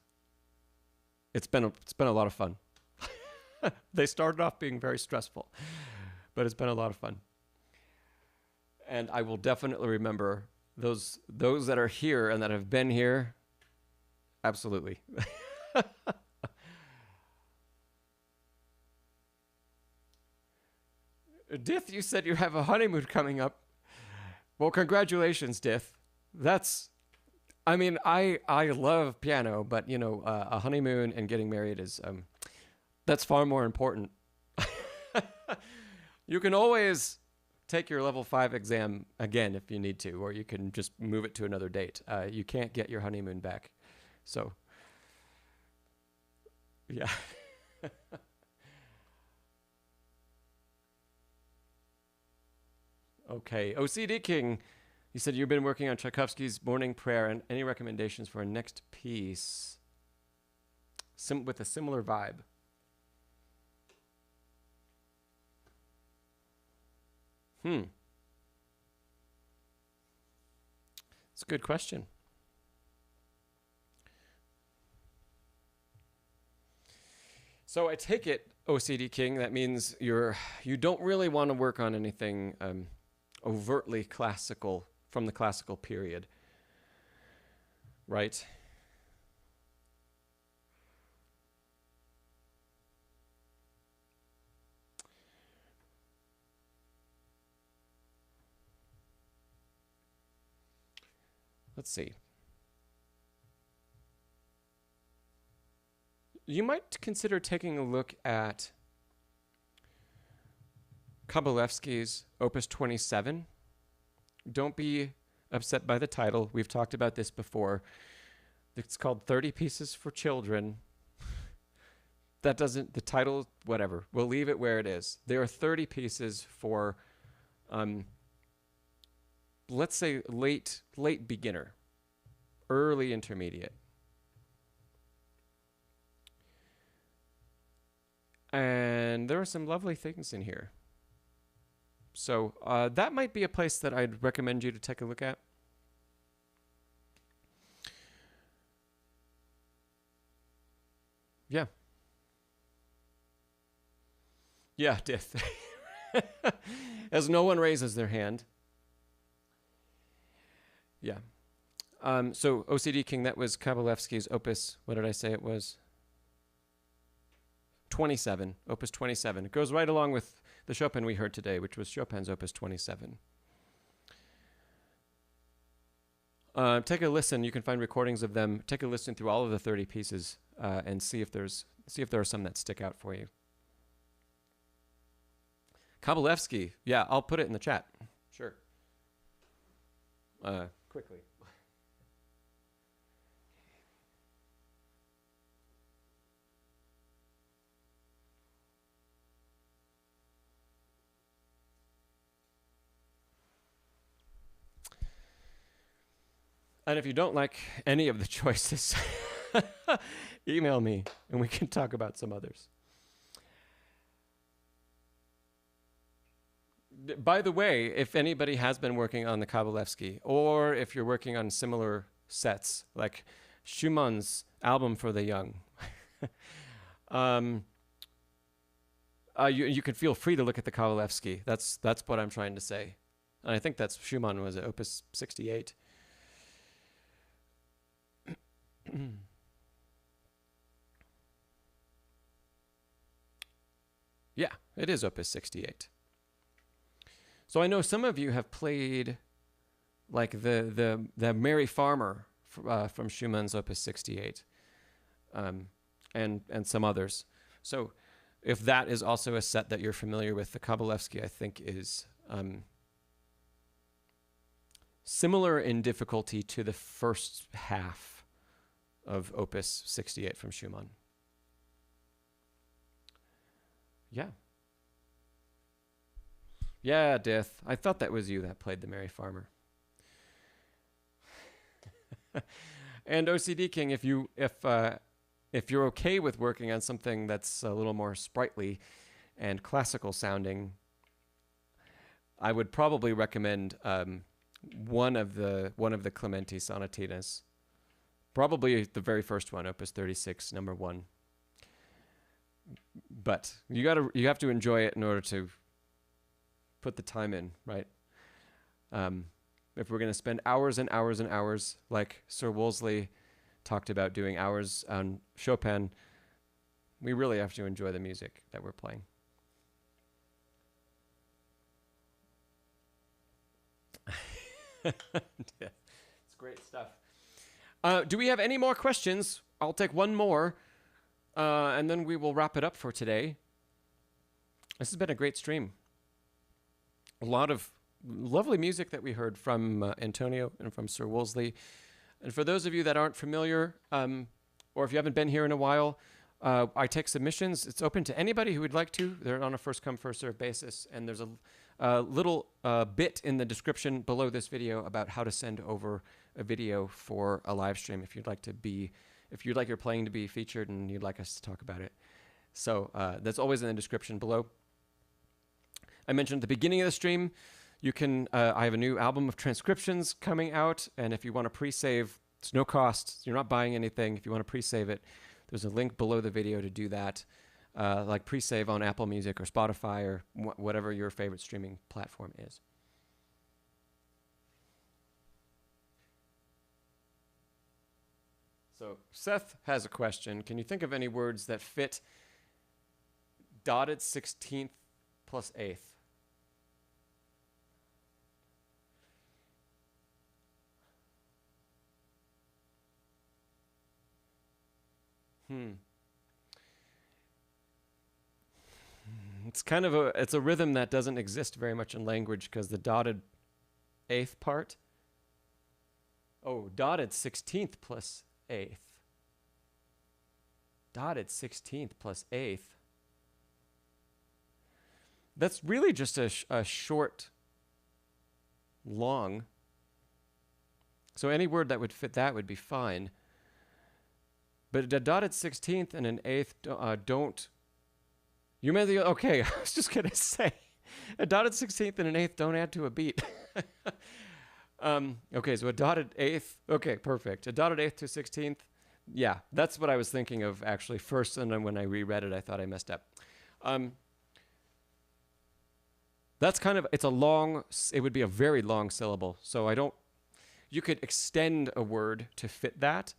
it's been a lot of fun. They started off being very stressful, but it's been a lot of fun. And I will definitely remember those that are here and that have been here. Absolutely. Dith, you said you have a honeymoon coming up. Well, congratulations, Dith. I mean, I love piano, but you know, a honeymoon and getting married is that's far more important. You can always take your level 5 exam again if you need to, or you can just move it to another date. You can't get your honeymoon back. So, yeah. Okay, OCD King, you said you've been working on Tchaikovsky's Morning Prayer, and any recommendations for a next piece with a similar vibe? It's a good question. So I take it, OCD King, that means you don't really want to work on anything overtly classical from the classical period, right? Let's see. You might consider taking a look at Kabalevsky's Opus 27. Don't be upset by the title. We've talked about this before. It's called 30 Pieces for Children. The title, whatever. We'll leave it where it is. There are 30 pieces for, let's say, late beginner, early intermediate. And there are some lovely things in here. So that might be a place that I'd recommend you to take a look at. Yeah. Yeah, Dith. As no one raises their hand. Yeah. So OCD King, that was Kabalevsky's Opus, what did I say it was? 27, Opus 27. It goes right along with the Chopin we heard today, which was Chopin's Opus 27. Take a listen. You can find recordings of them. Take a listen through all of the 30 pieces and see if there are some that stick out for you. Kabalevsky. Yeah, I'll put it in the chat. Sure. Quickly. And if you don't like any of the choices, email me and we can talk about some others. By the way, if anybody has been working on the Kabalevsky, or if you're working on similar sets, like Schumann's album for the young, you can feel free to look at the Kabalevsky. That's what I'm trying to say. And I think that's Schumann was at Opus 68. Yeah, it is Opus 68. So I know some of you have played like the Mary Farmer from Schumann's Opus 68, and some others. So if that is also a set that you're familiar with, the Kabalevsky I think is similar in difficulty to the first half of Opus 68 from Schumann. Yeah. Yeah, Death. I thought that was you that played the Mary Farmer. And OCD King, if you're okay with working on something that's a little more sprightly and classical sounding, I would probably recommend one of the Clementi sonatinas. Probably the very first one, Opus 36, number 1. But you have to enjoy it in order to put the time in, right? If we're going to spend hours and hours and hours, like Ser Woolsley talked about doing hours on Chopin, we really have to enjoy the music that we're playing. Yeah, it's great stuff. Do we have any more questions? I'll take one more, and then we will wrap it up for today. This has been a great stream. A lot of lovely music that we heard from Antonio and from Ser Woolsley. And for those of you that aren't familiar, or if you haven't been here in a while, I take submissions. It's open to anybody who would like to. They're on a first-come, first-served basis. And there's a little bit in the description below this video about how to send over a video for a live stream if you'd like your playing to be featured and you'd like us to talk about it. So that's always in the description below. I mentioned at the beginning of the stream, you can, I have a new album of transcriptions coming out, and if you want to pre-save, it's no cost, you're not buying anything. If you want to pre-save it, there's a link below the video to do that, like pre-save on Apple Music or Spotify or whatever your favorite streaming platform is. So Seth has a question. Can you think of any words that fit dotted 16th plus 8th? It's kind of it's a rhythm that doesn't exist very much in language because the dotted 8th part. Oh, dotted 16th plus 8th. Dotted 16th plus 8th. That's really just a short, long. So any word that would fit that would be fine. But a dotted 16th and an 8th don't. You meant the, okay, I was just going to say, a dotted 16th and an 8th don't add to a beat. Okay, so a dotted 8th, okay, perfect. A dotted 8th to 16th, yeah, that's what I was thinking of actually first, and then when I reread it, I thought I messed up. That's kind of, it's a long, it would be a very long syllable, so you could extend a word to fit that,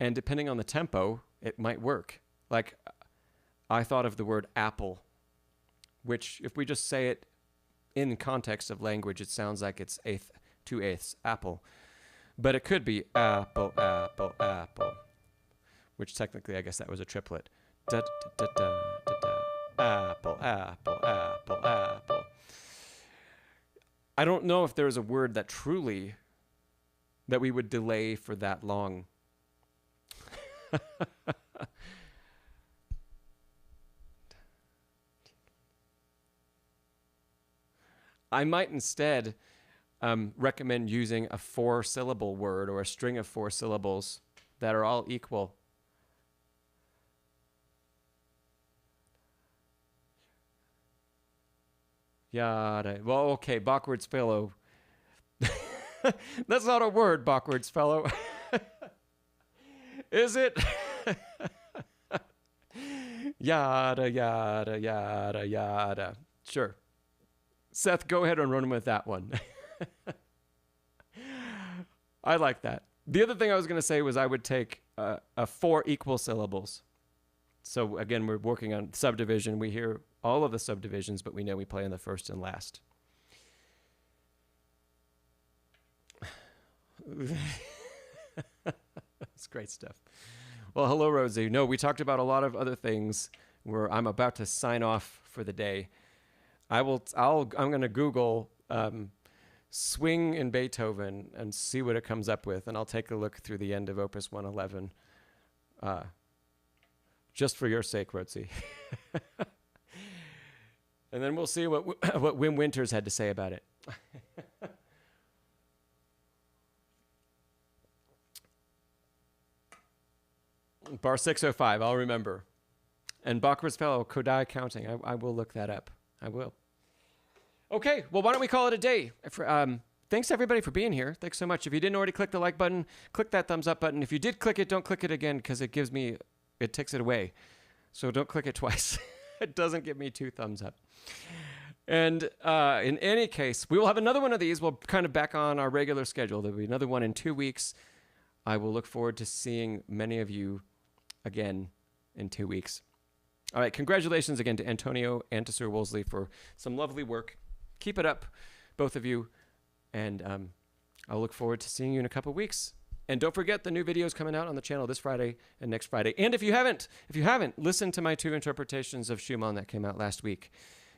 and depending on the tempo, it might work. Like, I thought of the word apple, which if we just say it in context of language, it sounds like it's 2/8 apple. But it could be apple, apple, apple, which technically I guess that was a triplet. Da, da, da, da, da, da. Apple, apple, apple, apple. I don't know if there's a word that truly, that we would delay for that long. I might instead recommend using a 4-syllable word or a string of 4 syllables that are all equal. Yada. Well, okay, backwards fellow. That's not a word, backwards fellow. Is it? Yada, yada, yada, yada. Sure. Seth, go ahead and run with that one. I like that. The other thing I was going to say was I would take 4 equal syllables. So again, we're working on subdivision. We hear all of the subdivisions, but we know we play in the first and last. It's great stuff. Well, hello, Rosie. No, we talked about a lot of other things where I'm about to sign off for the day. I'm going to Google swing in Beethoven and see what it comes up with, and I'll take a look through the end of Opus 111. Just for your sake, Rosie. And then we'll see what Wim Winters had to say about it. Bar 605, I'll remember. And backwards fellow, Kodai counting. I will look that up. I will. Okay, well, why don't we call it a day? Thanks, everybody, for being here. Thanks so much. If you didn't already click the like button, click that thumbs up button. If you did click it, don't click it again because it takes it away. So don't click it twice. It doesn't give me 2 thumbs up. And in any case, we will have another one of these. We'll kind of back on our regular schedule. There'll be another one in 2 weeks. I will look forward to seeing many of you again in 2 weeks. All right, congratulations again to Antonio and to Ser Woolsley for some lovely work. Keep it up, both of you. And I'll look forward to seeing you in a couple weeks. And don't forget the new videos coming out on the channel this Friday and next Friday. And if you haven't, listen to my 2 interpretations of Schumann that came out last week.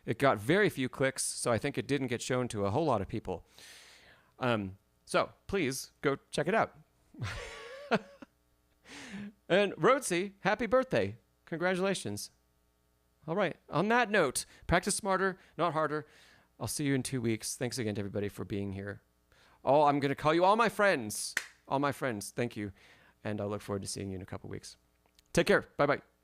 It got very few clicks, so I think it didn't get shown to a whole lot of people. So please go check it out. And Rosie, happy birthday. Congratulations. All right. On that note, practice smarter, not harder. I'll see you in 2 weeks. Thanks again to everybody for being here. I'm going to call you all my friends. All my friends. Thank you. And I'll look forward to seeing you in a couple weeks. Take care. Bye-bye.